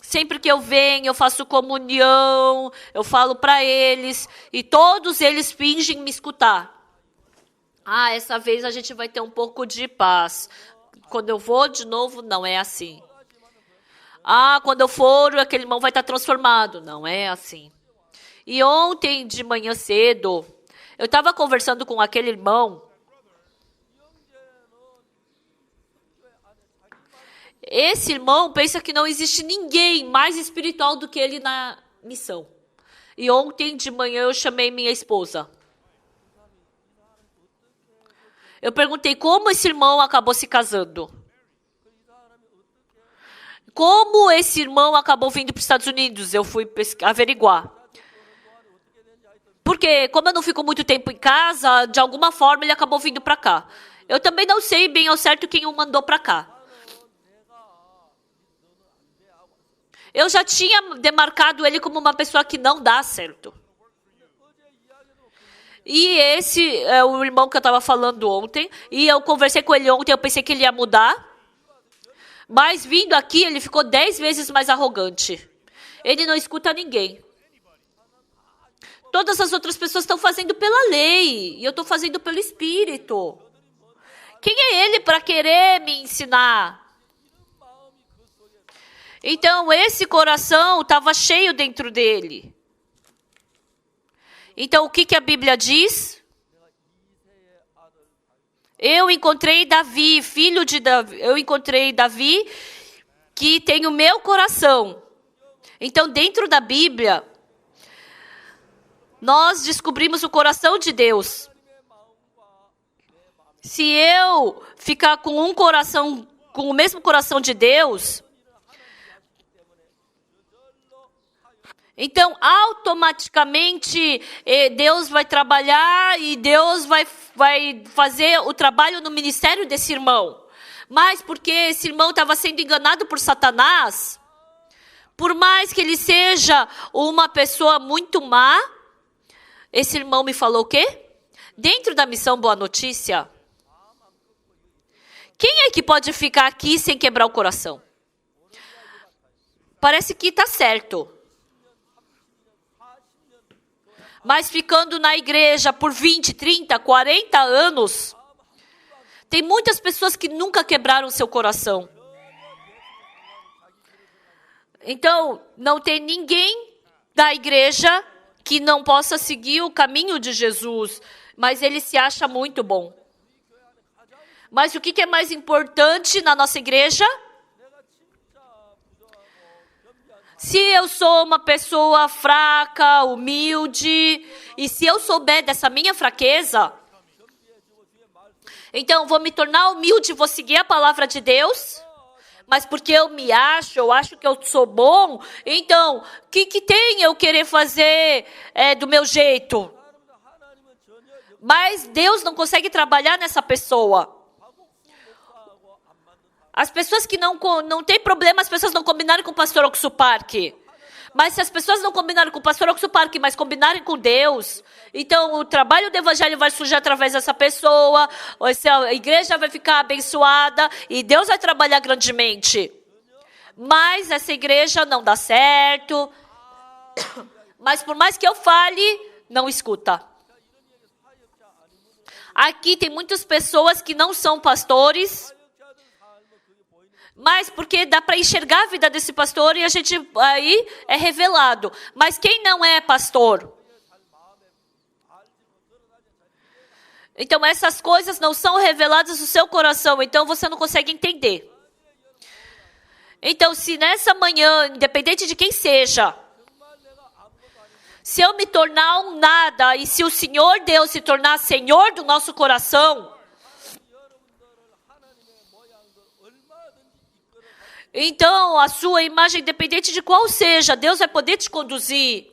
Sempre que eu venho, eu faço comunhão, eu falo para eles, e todos eles fingem me escutar. Ah, essa vez a gente vai ter um pouco de paz. Quando eu vou de novo, não é assim. Ah, quando eu for, aquele irmão vai estar transformado. Não é assim. E ontem, de manhã cedo, eu estava conversando com aquele irmão. Esse irmão pensa que não existe ninguém mais espiritual do que ele na missão. E ontem de manhã eu chamei minha esposa. Eu perguntei como esse irmão acabou se casando. Como esse irmão acabou vindo para os Estados Unidos? Eu fui averiguar. Porque, como eu não fico muito tempo em casa, de alguma forma ele acabou vindo para cá. Eu também não sei bem ao certo quem o mandou para cá. Eu já tinha demarcado ele como uma pessoa que não dá certo. E esse é o irmão que eu estava falando ontem. E eu conversei com ele ontem, eu pensei que ele ia mudar. Mas vindo aqui, ele ficou 10 vezes mais arrogante. Ele não escuta ninguém. Todas as outras pessoas estão fazendo pela lei. E eu estou fazendo pelo Espírito. Quem é ele para querer me ensinar? Então, esse coração estava cheio dentro dele. Então, o que a Bíblia diz? Eu encontrei Davi, filho de Davi. Eu encontrei Davi que tem o meu coração. Então, dentro da Bíblia, nós descobrimos o coração de Deus. Se eu ficar com um coração, com o mesmo coração de Deus, então, automaticamente, Deus vai trabalhar e Deus vai fazer o trabalho no ministério desse irmão. Mas porque esse irmão estava sendo enganado por Satanás, por mais que ele seja uma pessoa muito má, esse irmão me falou o quê? Dentro da missão Boa Notícia, quem é que pode ficar aqui sem quebrar o coração? Parece que está certo. Mas ficando na igreja por 20, 30, 40 anos, tem muitas pessoas que nunca quebraram seu coração. Então, não tem ninguém da igreja que não possa seguir o caminho de Jesus, mas ele se acha muito bom. Mas o que é mais importante na nossa igreja? Se eu sou uma pessoa fraca, humilde, e se eu souber dessa minha fraqueza, então vou me tornar humilde, vou seguir a palavra de Deus, mas porque eu acho que eu sou bom, então, o que tem eu querer fazer do meu jeito? Mas Deus não consegue trabalhar nessa pessoa. As pessoas que não tem problema, as pessoas não combinarem com o pastor Oxo Park. Mas se as pessoas não combinarem com o pastor Oxo Park, mas combinarem com Deus, então o trabalho do evangelho vai surgir através dessa pessoa, a igreja vai ficar abençoada e Deus vai trabalhar grandemente. Mas essa igreja não dá certo. Mas por mais que eu fale, não escuta. Aqui tem muitas pessoas que não são pastores, mas porque dá para enxergar a vida desse pastor e a gente aí é revelado. Mas quem não é pastor? Então essas coisas não são reveladas no seu coração, então você não consegue entender. Então se nessa manhã, independente de quem seja, Se eu me tornar um nada e se o Senhor Deus se tornar Senhor do nosso coração, então a sua imagem, independente de qual seja, Deus vai poder te conduzir.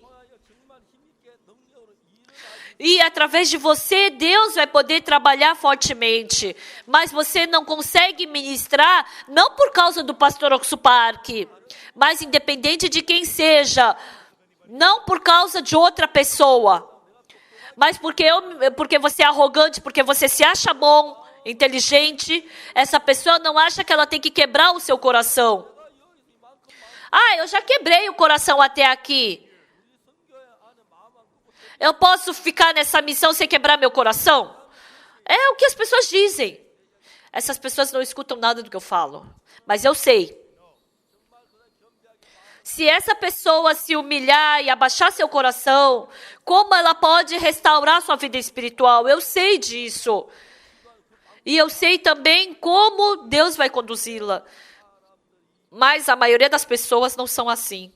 E através de você, Deus vai poder trabalhar fortemente. Mas você não consegue ministrar, não por causa do pastor Oxo Park, mas independente de quem seja, não por causa de outra pessoa, mas porque você é arrogante, porque você se acha bom, inteligente, essa pessoa não acha que ela tem que quebrar o seu coração. Ah, eu já quebrei o coração até aqui. Eu posso ficar nessa missão sem quebrar meu coração? É o que as pessoas dizem. Essas pessoas não escutam nada do que eu falo. Mas eu sei. Se essa pessoa se humilhar e abaixar seu coração, como ela pode restaurar sua vida espiritual? Eu sei disso. E eu sei também como Deus vai conduzi-la. Mas a maioria das pessoas não são assim.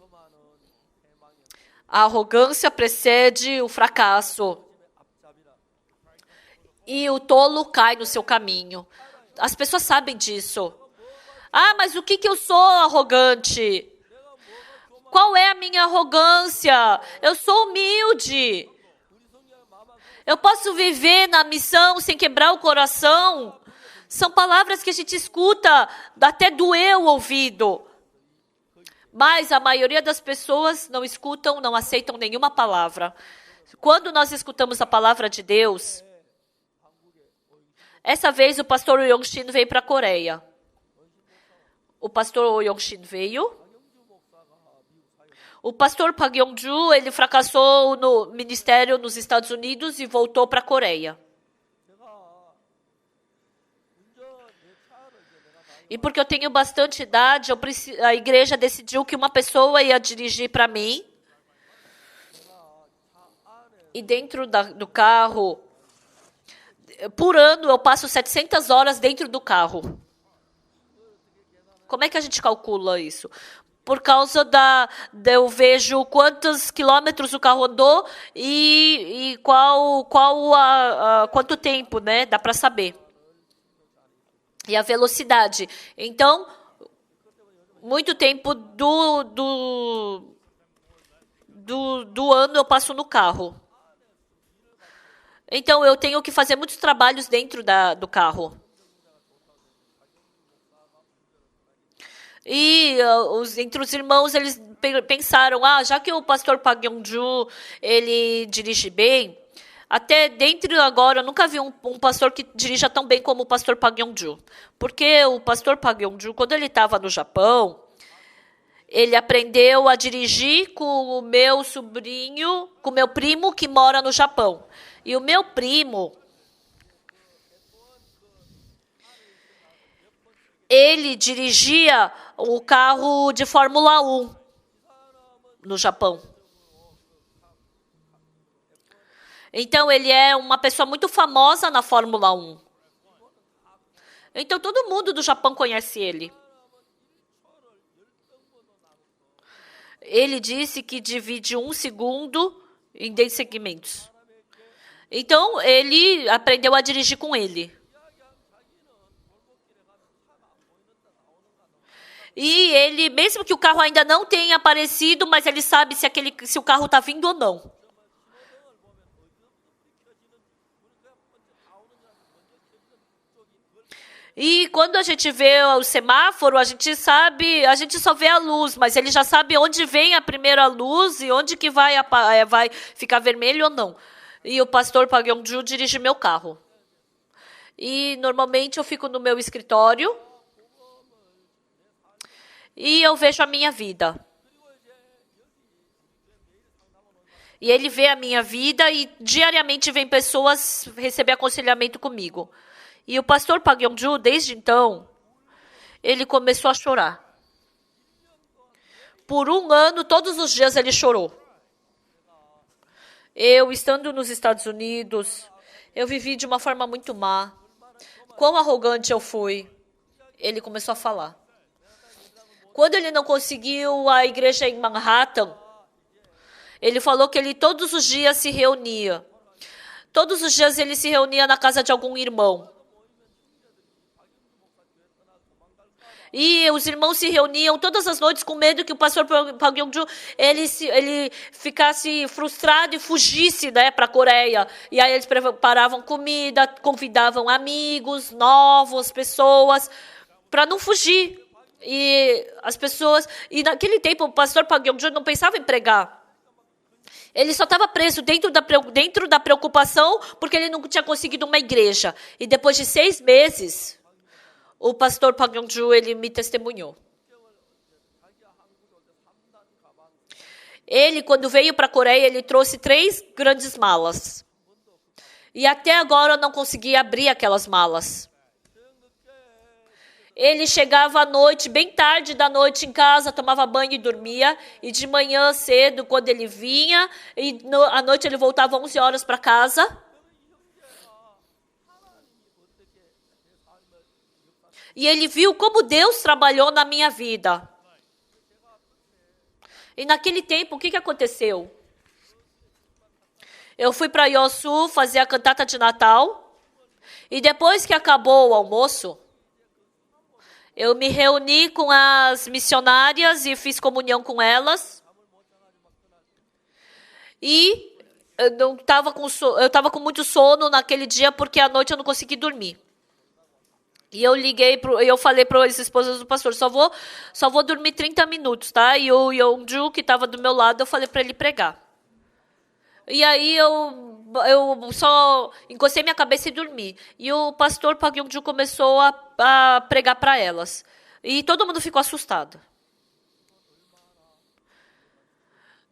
A arrogância precede o fracasso. E o tolo cai no seu caminho. As pessoas sabem disso. Ah, mas o que eu sou arrogante? Qual é a minha arrogância? Eu sou humilde. Eu posso viver na missão sem quebrar o coração? São palavras que a gente escuta, até doer o ouvido. Mas a maioria das pessoas não escutam, não aceitam nenhuma palavra. Quando nós escutamos a palavra de Deus, essa vez o pastor Yongshin veio para a Coreia. O pastor Yongshin veio. O pastor Park Yong-ju, ele fracassou no ministério nos Estados Unidos e voltou para a Coreia. E porque eu tenho bastante idade, a igreja decidiu que uma pessoa ia dirigir para mim. E dentro do carro, por ano eu passo 700 horas dentro do carro. Como é que a gente calcula isso? Por causa eu vejo quantos quilômetros o carro andou e quanto tempo, né? Dá para saber. E a velocidade. Então, muito tempo do ano eu passo no carro. Então, eu tenho que fazer muitos trabalhos dentro do carro. E entre os irmãos, eles pensaram, já que o pastor Park Yong-ju, ele dirige bem, até dentro agora, eu nunca vi um pastor que dirija tão bem como o pastor Park Yong-ju. Porque o pastor Park Yong-ju, quando ele estava no Japão, ele aprendeu a dirigir com o meu sobrinho, com o meu primo que mora no Japão. E o meu primo, ele dirigia o carro de Fórmula 1 no Japão. Então, ele é uma pessoa muito famosa na Fórmula 1. Então, todo mundo do Japão conhece ele. Ele disse que divide 1 segundo em 10 segmentos. Então, ele aprendeu a dirigir com ele. E ele, mesmo que o carro ainda não tenha aparecido, mas ele sabe se o carro está vindo ou não. E quando a gente vê o semáforo, a gente só vê a luz, mas ele já sabe onde vem a primeira luz e onde que vai ficar vermelho ou não. E o pastor Park Yong-ju dirige meu carro. E normalmente eu fico no meu escritório e eu vejo a minha vida. E ele vê a minha vida e diariamente vem pessoas receber aconselhamento comigo. E o pastor Park Yong-ju, desde então, ele começou a chorar. Por 1 ano, todos os dias ele chorou. Eu, estando nos Estados Unidos, eu vivi de uma forma muito má. Quão arrogante eu fui. Ele começou a falar. Quando ele não conseguiu a igreja em Manhattan, Ele falou que ele todos os dias se reunia. Todos os dias ele se reunia na casa de algum irmão. E os irmãos se reuniam todas as noites com medo que o pastor Park Yong-ju ele ficasse frustrado e fugisse, né, para a Coreia. E aí eles preparavam comida, convidavam amigos, novas pessoas, para não fugir. E as pessoas... E naquele tempo o pastor Park Yong-ju não pensava em pregar. Ele só estava preso dentro da preocupação porque ele não tinha conseguido uma igreja. E depois de 6 meses... O pastor Park Yong-ju, ele me testemunhou. Ele, quando veio para a Coreia, ele trouxe 3 grandes malas. E até agora eu não consegui abrir aquelas malas. Ele chegava à noite, bem tarde da noite em casa, tomava banho e dormia. E de manhã cedo, quando ele vinha, à noite ele voltava 11 horas para casa. E ele viu como Deus trabalhou na minha vida. E naquele tempo, o que aconteceu? Eu fui para Yosu fazer a cantata de Natal. E depois que acabou o almoço, eu me reuni com as missionárias e fiz comunhão com elas. E eu estava com muito sono naquele dia porque à noite eu não consegui dormir. E eu falei para as esposas do pastor, só vou dormir 30 minutos, tá? E o Yong-ju, que estava do meu lado, eu falei para ele pregar. E aí eu só encostei minha cabeça e dormi. E o pastor Park Yong-ju começou a pregar para elas. E todo mundo ficou assustado.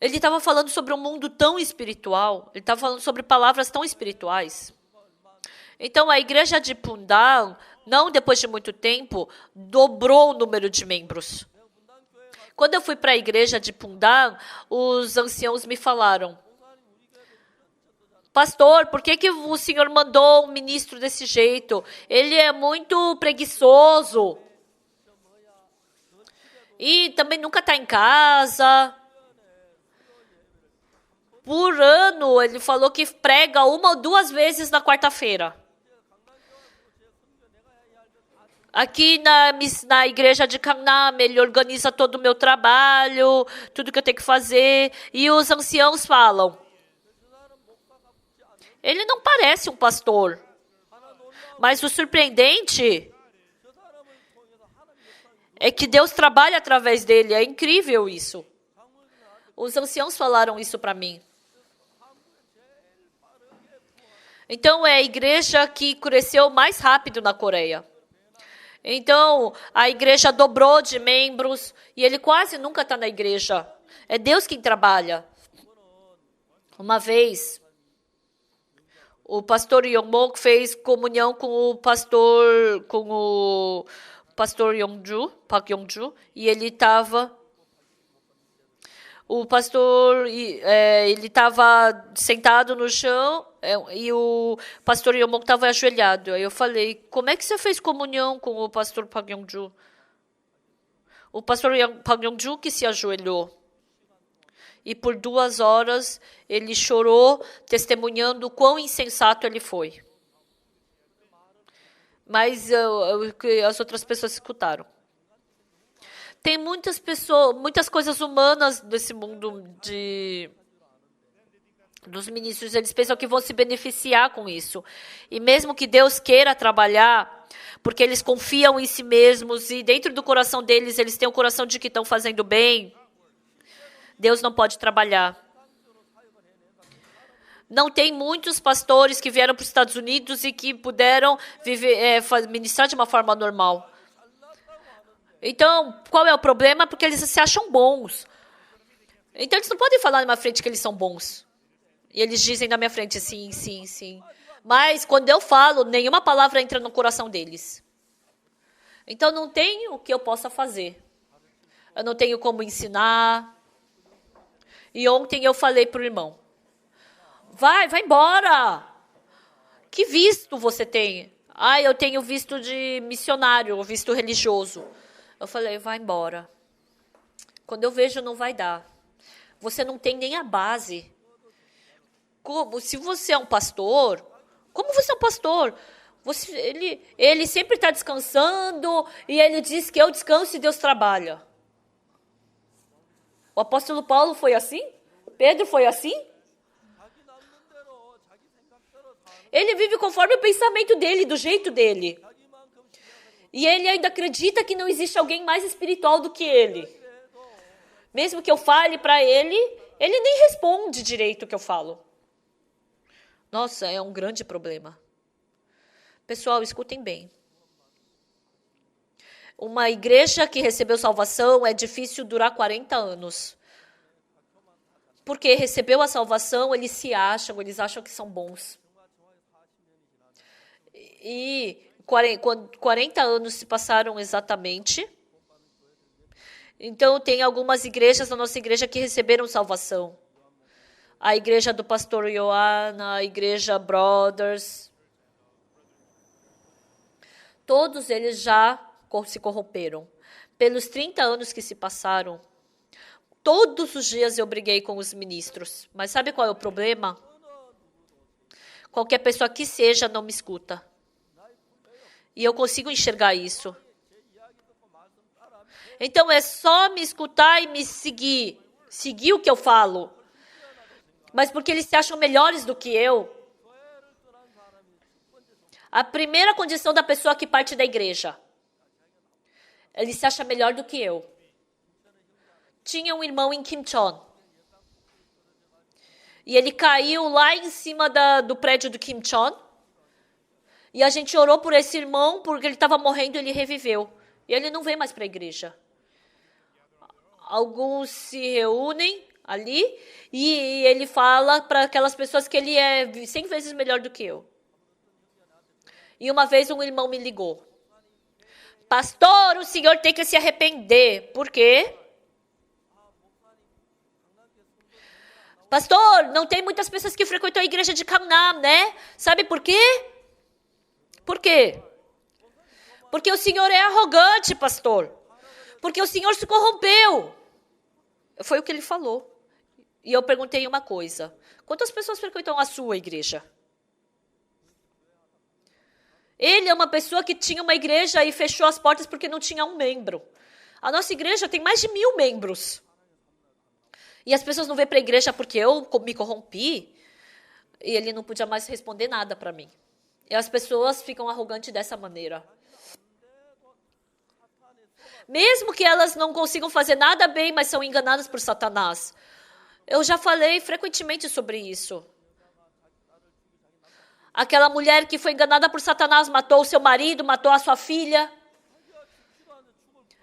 Ele estava falando sobre um mundo tão espiritual, ele estava falando sobre palavras tão espirituais. Então, a igreja de Pundang, não depois de muito tempo, dobrou o número de membros. Quando eu fui para a igreja de Pundang, os anciãos me falaram, pastor, por que o senhor mandou um ministro desse jeito? Ele é muito preguiçoso. E também nunca está em casa. Por ano, ele falou que prega 1 ou 2 vezes na quarta-feira. Aqui na igreja de Gangnam, ele organiza todo o meu trabalho, tudo que eu tenho que fazer. E os anciãos falam, ele não parece um pastor. Mas o surpreendente é que Deus trabalha através dele. É incrível isso. Os anciãos falaram isso para mim. Então, é a igreja que cresceu mais rápido na Coreia. Então, a igreja dobrou de membros e ele quase nunca está na igreja. É Deus quem trabalha. Uma vez, o pastor Yong-mok fez comunhão com o pastor Yong-ju, Park Yong-ju, e ele estava... O pastor, ele estava sentado no chão e o pastor Yong-mok estava ajoelhado. Aí eu falei, como é que você fez comunhão com o pastor Park Yong-ju? O pastor Park Yong-ju que se ajoelhou. E por 2 horas ele chorou, testemunhando o quão insensato ele foi. Mas as outras pessoas escutaram. Tem muitas coisas humanas desse mundo dos ministros. Eles pensam que vão se beneficiar com isso. E mesmo que Deus queira trabalhar, porque eles confiam em si mesmos e dentro do coração deles, eles têm o coração de que estão fazendo bem, Deus não pode trabalhar. Não tem muitos pastores que vieram para os Estados Unidos e que puderam ministrar de uma forma normal. Então, qual é o problema? Porque eles se acham bons. Então, eles não podem falar na minha frente que eles são bons. E eles dizem na minha frente, sim, sim, sim. Mas, quando eu falo, nenhuma palavra entra no coração deles. Então, não tem o que eu possa fazer. Eu não tenho como ensinar. E ontem eu falei para o irmão, vai embora. Que visto você tem? Eu tenho visto de missionário, visto religioso. Eu falei, vai embora. Quando eu vejo, não vai dar. Você não tem nem a base. Se você é um pastor, como você é um pastor? Ele sempre está descansando e ele diz que eu descanso e Deus trabalha. O apóstolo Paulo foi assim? Pedro foi assim? Ele vive conforme o pensamento dele, do jeito dele. E ele ainda acredita que não existe alguém mais espiritual do que ele. Mesmo que eu fale para ele, ele nem responde direito o que eu falo. Nossa, é um grande problema. Pessoal, escutem bem. Uma igreja que recebeu salvação é difícil durar 40 anos. Porque recebeu a salvação, eles acham que são bons. E 40 anos se passaram exatamente. Então, tem algumas igrejas na nossa igreja que receberam salvação. A igreja do pastor Ioana, a igreja Brothers. Todos eles já se corromperam. Pelos 30 anos que se passaram, todos os dias eu briguei com os ministros. Mas sabe qual é o problema? Qualquer pessoa que seja não me escuta. E eu consigo enxergar isso. Então é só me escutar e me seguir. Seguir o que eu falo. Mas porque eles se acham melhores do que eu. A primeira condição da pessoa que parte da igreja. Ele se acha melhor do que eu. Tinha um irmão em Kimchon. E ele caiu lá em cima do prédio do Kimchon. E a gente orou por esse irmão, porque ele estava morrendo e ele reviveu. E ele não vem mais para a igreja. Alguns se reúnem ali e ele fala para aquelas pessoas que ele é 100 vezes melhor do que eu. E uma vez um irmão me ligou. Pastor, o senhor tem que se arrepender. Por quê? Pastor, não tem muitas pessoas que frequentam a igreja de Gangnam, né? Sabe por quê? Por quê? Porque o senhor é arrogante, pastor. Porque o senhor se corrompeu. Foi o que ele falou. E eu perguntei uma coisa. Quantas pessoas frequentam a sua igreja? Ele é uma pessoa que tinha uma igreja e fechou as portas porque não tinha um membro. A nossa igreja tem mais de 1000 membros. E as pessoas não vêm para a igreja porque eu me corrompi. E ele não podia mais responder nada para mim. E as pessoas ficam arrogantes dessa maneira. Mesmo que elas não consigam fazer nada bem, mas são enganadas por Satanás. Eu já falei frequentemente sobre isso. Aquela mulher que foi enganada por Satanás, matou o seu marido, matou a sua filha.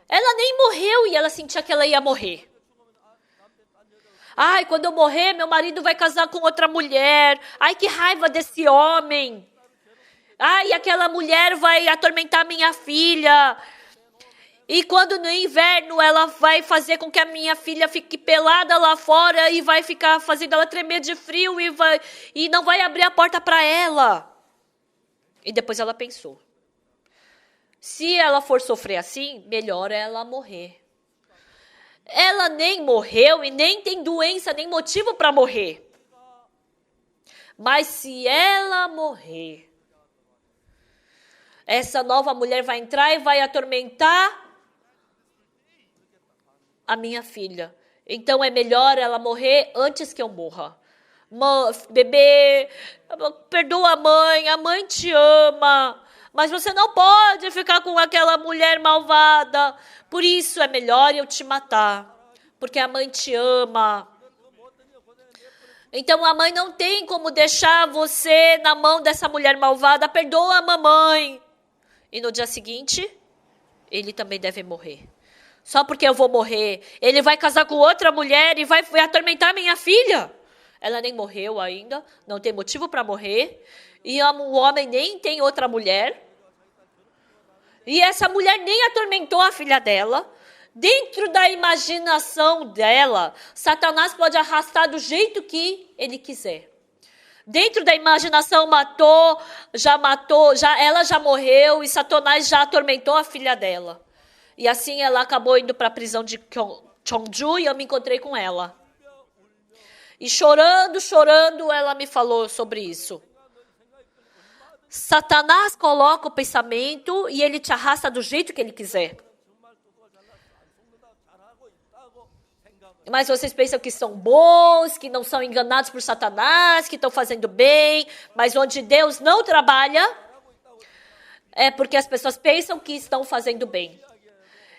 Ela nem morreu e ela sentia que ela ia morrer. Ai, quando eu morrer, meu marido vai casar com outra mulher. Ai, que raiva desse homem. Ai, aquela mulher vai atormentar minha filha. E quando no inverno ela vai fazer com que a minha filha fique pelada lá fora e vai ficar fazendo ela tremer de frio e não vai abrir a porta para ela. E depois ela pensou. Se ela for sofrer assim, melhor ela morrer. Ela nem morreu e nem tem doença, nem motivo para morrer. Mas se ela morrer, essa nova mulher vai entrar e vai atormentar a minha filha. Então é melhor ela morrer antes que eu morra. Bebê, perdoa a mãe te ama, mas você não pode ficar com aquela mulher malvada. Por isso é melhor eu te matar, porque a mãe te ama. Então a mãe não tem como deixar você na mão dessa mulher malvada. Perdoa a mamãe. E no dia seguinte, ele também deve morrer. Só porque eu vou morrer, ele vai casar com outra mulher e vai atormentar minha filha. Ela nem morreu ainda, não tem motivo para morrer. E o homem nem tem outra mulher. E essa mulher nem atormentou a filha dela. Dentro da imaginação dela, Satanás pode arrastar do jeito que ele quiser. Dentro da imaginação ela já morreu e Satanás já atormentou a filha dela. E assim ela acabou indo para a prisão de Cheongju e eu me encontrei com ela. E chorando, chorando, ela me falou sobre isso. Satanás coloca o pensamento e ele te arrasta do jeito que ele quiser. Mas vocês pensam que são bons, que não são enganados por Satanás, que estão fazendo bem, mas onde Deus não trabalha, é porque as pessoas pensam que estão fazendo bem.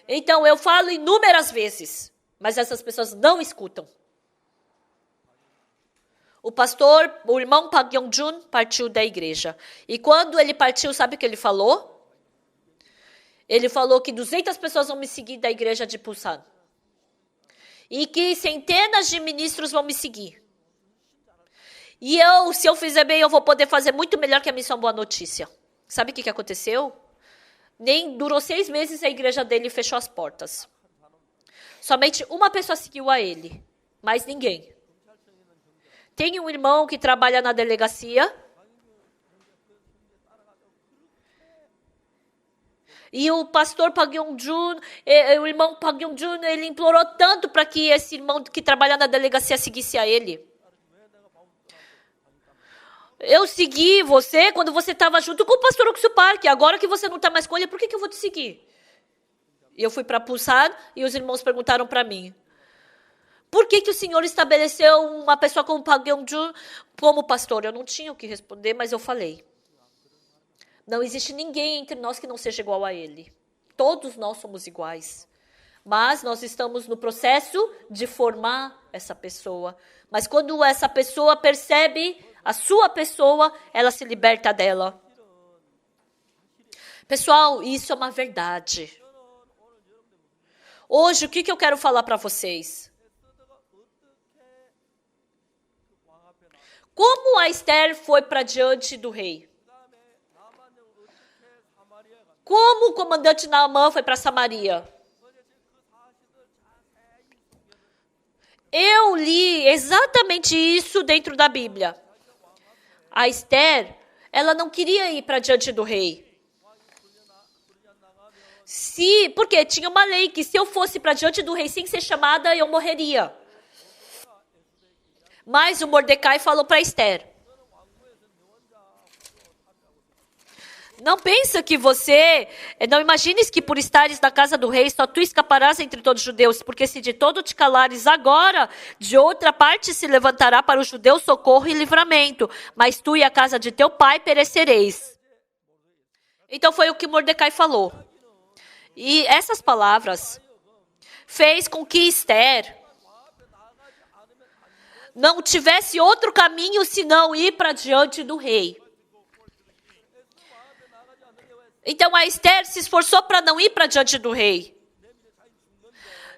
Então, eu falo inúmeras vezes, mas essas pessoas não escutam. O irmão Park Yong-jun partiu da igreja. E quando ele partiu, sabe o que ele falou? Ele falou que 200 pessoas vão me seguir da igreja de Busan. E que centenas de ministros vão me seguir. E se eu fizer bem, eu vou poder fazer muito melhor que a Missão Boa Notícia. Sabe o que aconteceu? Nem durou 6 meses, a igreja dele fechou as portas. Somente uma pessoa seguiu a ele, mais ninguém. Tem um irmão que trabalha na delegacia. E o pastor Park Yong-jun, o irmão Park Yong-jun, ele implorou tanto para que esse irmão que trabalha na delegacia seguisse a ele. Eu segui você quando você estava junto com o pastor Oksu Park. Agora que você não está mais com ele, por que eu vou te seguir? E eu fui para Busan e os irmãos perguntaram para mim. Por que o senhor estabeleceu uma pessoa como Park Yong-jun como pastor? Eu não tinha o que responder, mas eu falei. Não existe ninguém entre nós que não seja igual a ele. Todos nós somos iguais. Mas nós estamos no processo de formar essa pessoa. Mas quando essa pessoa percebe a sua pessoa, ela se liberta dela. Pessoal, isso é uma verdade. Hoje, o que eu quero falar para vocês? Como a Esther foi para diante do rei? Como o comandante Naamã foi para Samaria? Eu li exatamente isso dentro da Bíblia. A Esther, ela não queria ir para diante do rei. Porque tinha uma lei que se eu fosse para diante do rei sem ser chamada, eu morreria. Mas o Mordecai falou para Esther. Não pensa que não imagines que por estares na casa do rei, só tu escaparás entre todos os judeus, porque se de todo te calares agora, de outra parte se levantará para os judeus socorro e livramento, mas tu e a casa de teu pai perecereis. Então foi o que Mordecai falou. E essas palavras fez com que Esther não tivesse outro caminho senão ir para diante do rei. Então a Esther se esforçou para não ir para diante do rei.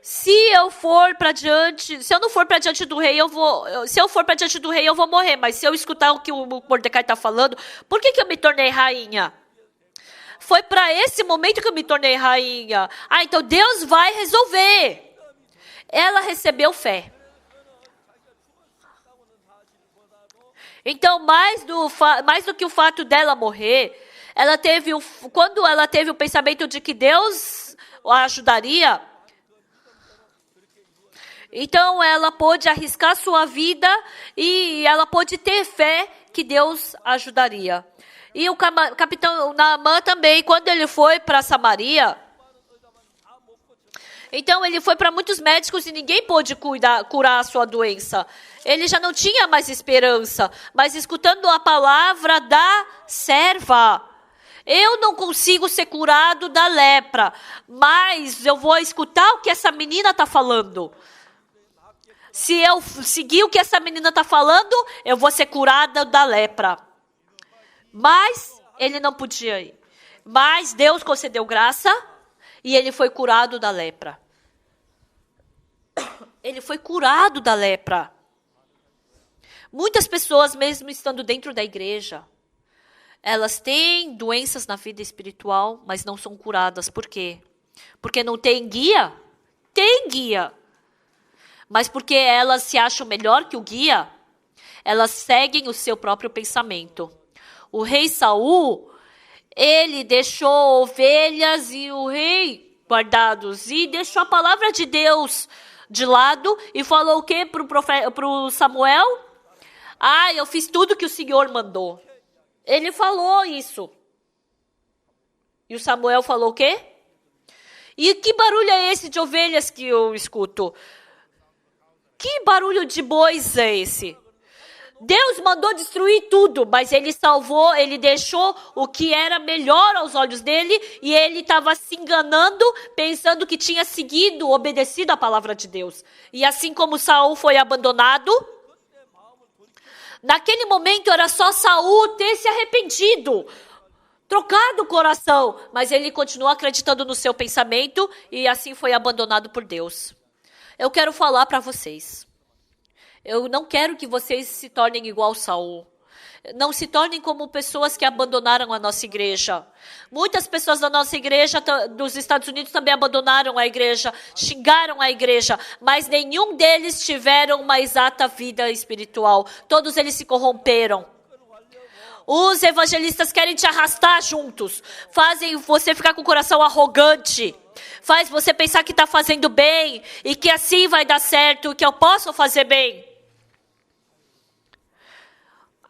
Se eu não for para diante do rei, eu vou morrer. Mas se eu escutar o que o Mordecai está falando, por que eu me tornei rainha? Foi para esse momento que eu me tornei rainha. Então Deus vai resolver. Ela recebeu fé. Então, mais do que o fato dela morrer, quando ela teve o pensamento de que Deus a ajudaria, então ela pôde arriscar sua vida e ela pôde ter fé que Deus ajudaria. E o capitão Naamã também, quando ele foi para Samaria, então ele foi para muitos médicos e ninguém pôde curar a sua doença. Ele já não tinha mais esperança, mas escutando a palavra da serva, eu não consigo ser curado da lepra, mas eu vou escutar o que essa menina está falando. Se eu seguir o que essa menina está falando, eu vou ser curada da lepra. Mas ele não podia ir. Mas Deus concedeu graça e ele foi curado da lepra. Ele foi curado da lepra. Muitas pessoas, mesmo estando dentro da igreja, elas têm doenças na vida espiritual, mas não são curadas. Por quê? Porque não tem guia? Tem guia. Mas porque elas se acham melhor que o guia, elas seguem o seu próprio pensamento. O rei Saul, ele deixou ovelhas e o rei guardados e deixou a palavra de Deus de lado e falou o quê pro Samuel? Ah, eu fiz tudo que o Senhor mandou. Ele falou isso. E o Samuel falou o quê? E que barulho é esse de ovelhas que eu escuto? Que barulho de bois é esse? Deus mandou destruir tudo, mas ele salvou, ele deixou o que era melhor aos olhos dele e ele estava se enganando, pensando que tinha seguido, obedecido a palavra de Deus. E assim como Saul foi abandonado, naquele momento era só Saul ter se arrependido, trocado o coração, mas ele continuou acreditando no seu pensamento e assim foi abandonado por Deus. Eu quero falar para vocês. Eu não quero que vocês se tornem igual Saul. Não se tornem como pessoas que abandonaram a nossa igreja. Muitas pessoas da nossa igreja, dos Estados Unidos, também abandonaram a igreja, xingaram a igreja, mas nenhum deles tiveram uma exata vida espiritual. Todos eles se corromperam. Os evangelistas querem te arrastar juntos, fazem você ficar com o coração arrogante, faz você pensar que está fazendo bem e que assim vai dar certo, que eu posso fazer bem.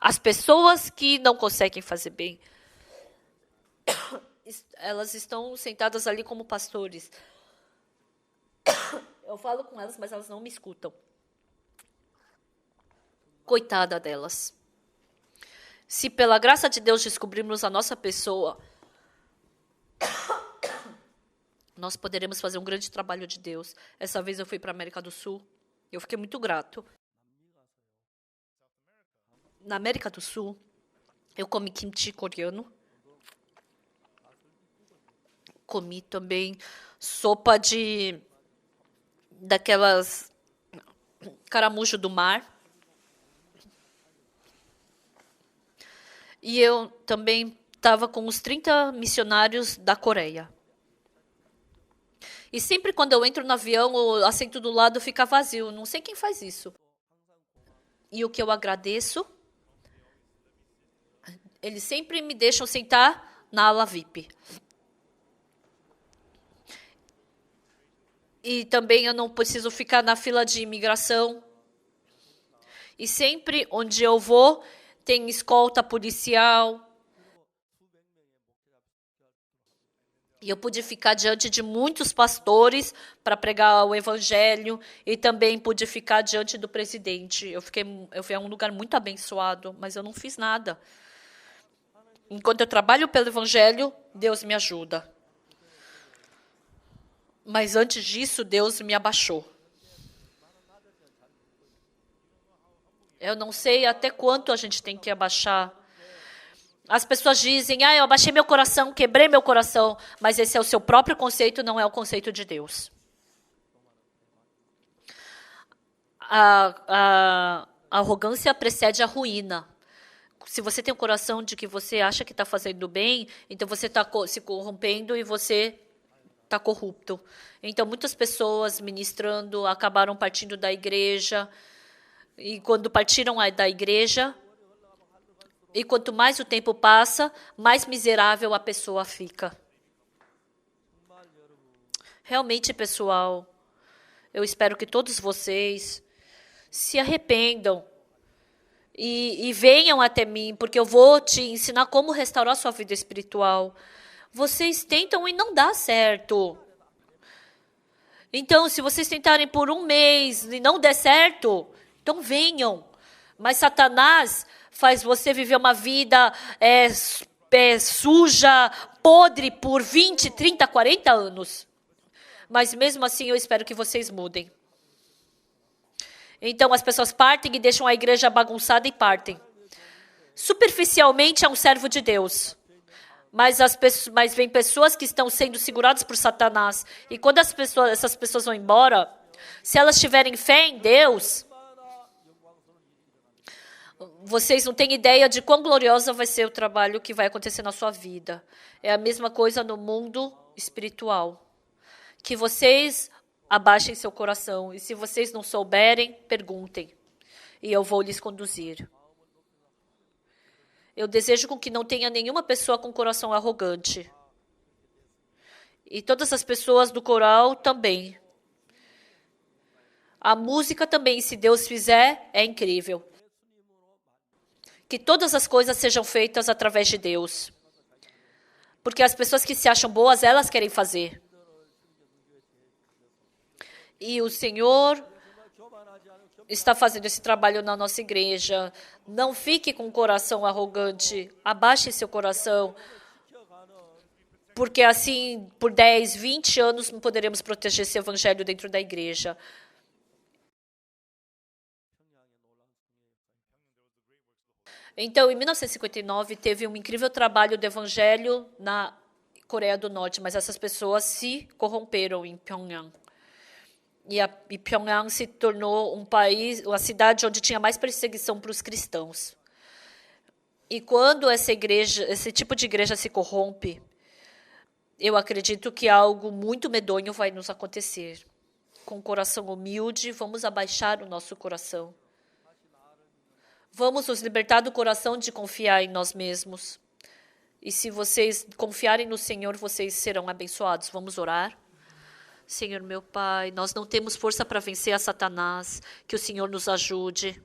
As pessoas que não conseguem fazer bem, elas estão sentadas ali como pastores. Eu falo com elas, mas elas não me escutam. Coitada delas. Se pela graça de Deus descobrirmos a nossa pessoa, nós poderemos fazer um grande trabalho de Deus. Essa vez eu fui para a América do Sul, eu fiquei muito grato. Na América do Sul, eu comi kimchi coreano. Comi também sopa daquelas caramujo do mar. E eu também estava com uns 30 missionários da Coreia. E sempre quando eu entro no avião, o assento do lado fica vazio. Não sei quem faz isso. E o que eu agradeço, eles sempre me deixam sentar na ala VIP. E também eu não preciso ficar na fila de imigração. E sempre onde eu vou, tem escolta policial. E eu pude ficar diante de muitos pastores para pregar o evangelho. E também pude ficar diante do presidente. Eu fui a um lugar muito abençoado, mas eu não fiz nada. Enquanto eu trabalho pelo evangelho, Deus me ajuda. Mas antes disso, Deus me abaixou. Eu não sei até quanto a gente tem que abaixar. As pessoas dizem, eu abaixei meu coração, quebrei meu coração. Mas esse é o seu próprio conceito, não é o conceito de Deus. A arrogância precede a ruína. Se você tem o coração de que você acha que está fazendo bem, então você está se corrompendo e você está corrupto. Então, muitas pessoas ministrando acabaram partindo da igreja. E quando partiram da igreja, e quanto mais o tempo passa, mais miserável a pessoa fica. Realmente, pessoal, eu espero que todos vocês se arrependam e venham até mim, porque eu vou te ensinar como restaurar sua vida espiritual. Vocês tentam e não dá certo. Então, se vocês tentarem por 1 mês e não der certo, então venham. Mas Satanás faz você viver uma vida suja, podre por 20, 30, 40 anos. Mas mesmo assim eu espero que vocês mudem. Então as pessoas partem e deixam a igreja bagunçada e partem. Superficialmente é um servo de Deus. Mas vem pessoas que estão sendo seguradas por Satanás. E quando essas pessoas vão embora, se elas tiverem fé em Deus, vocês não têm ideia de quão gloriosa vai ser o trabalho que vai acontecer na sua vida. É a mesma coisa no mundo espiritual. Que vocês abaixem seu coração. E se vocês não souberem, perguntem. E eu vou lhes conduzir. Eu desejo com que não tenha nenhuma pessoa com coração arrogante. E todas as pessoas do coral também. A música também, se Deus fizer, é incrível. Que todas as coisas sejam feitas através de Deus. Porque as pessoas que se acham boas, elas querem fazer. E o Senhor está fazendo esse trabalho na nossa igreja. Não fique com o coração arrogante. Abaixe seu coração. Porque assim, por 10, 20 anos, não poderemos proteger esse evangelho dentro da igreja. Então, em 1959, teve um incrível trabalho do evangelho na Coreia do Norte, mas essas pessoas se corromperam em Pyongyang. E Pyongyang se tornou um país, uma cidade onde tinha mais perseguição para os cristãos. E quando esse tipo de igreja se corrompe, eu acredito que algo muito medonho vai nos acontecer. Com o coração humilde, vamos abaixar o nosso coração. Vamos nos libertar do coração de confiar em nós mesmos. E se vocês confiarem no Senhor, vocês serão abençoados. Vamos orar? Senhor, meu Pai, nós não temos força para vencer a Satanás. Que o Senhor nos ajude.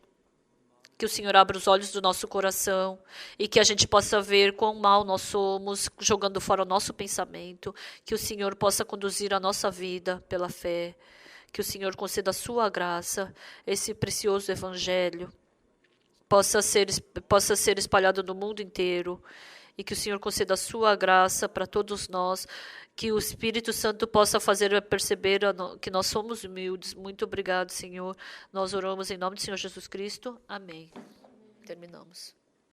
Que o Senhor abra os olhos do nosso coração e que a gente possa ver quão mal nós somos, jogando fora o nosso pensamento. Que o Senhor possa conduzir a nossa vida pela fé. Que o Senhor conceda a sua graça, esse precioso evangelho possa ser espalhado no mundo inteiro e que o Senhor conceda a sua graça para todos nós, que o Espírito Santo possa fazer perceber que nós somos humildes. Muito obrigado, Senhor. Nós oramos em nome do Senhor Jesus Cristo. Amém. Terminamos.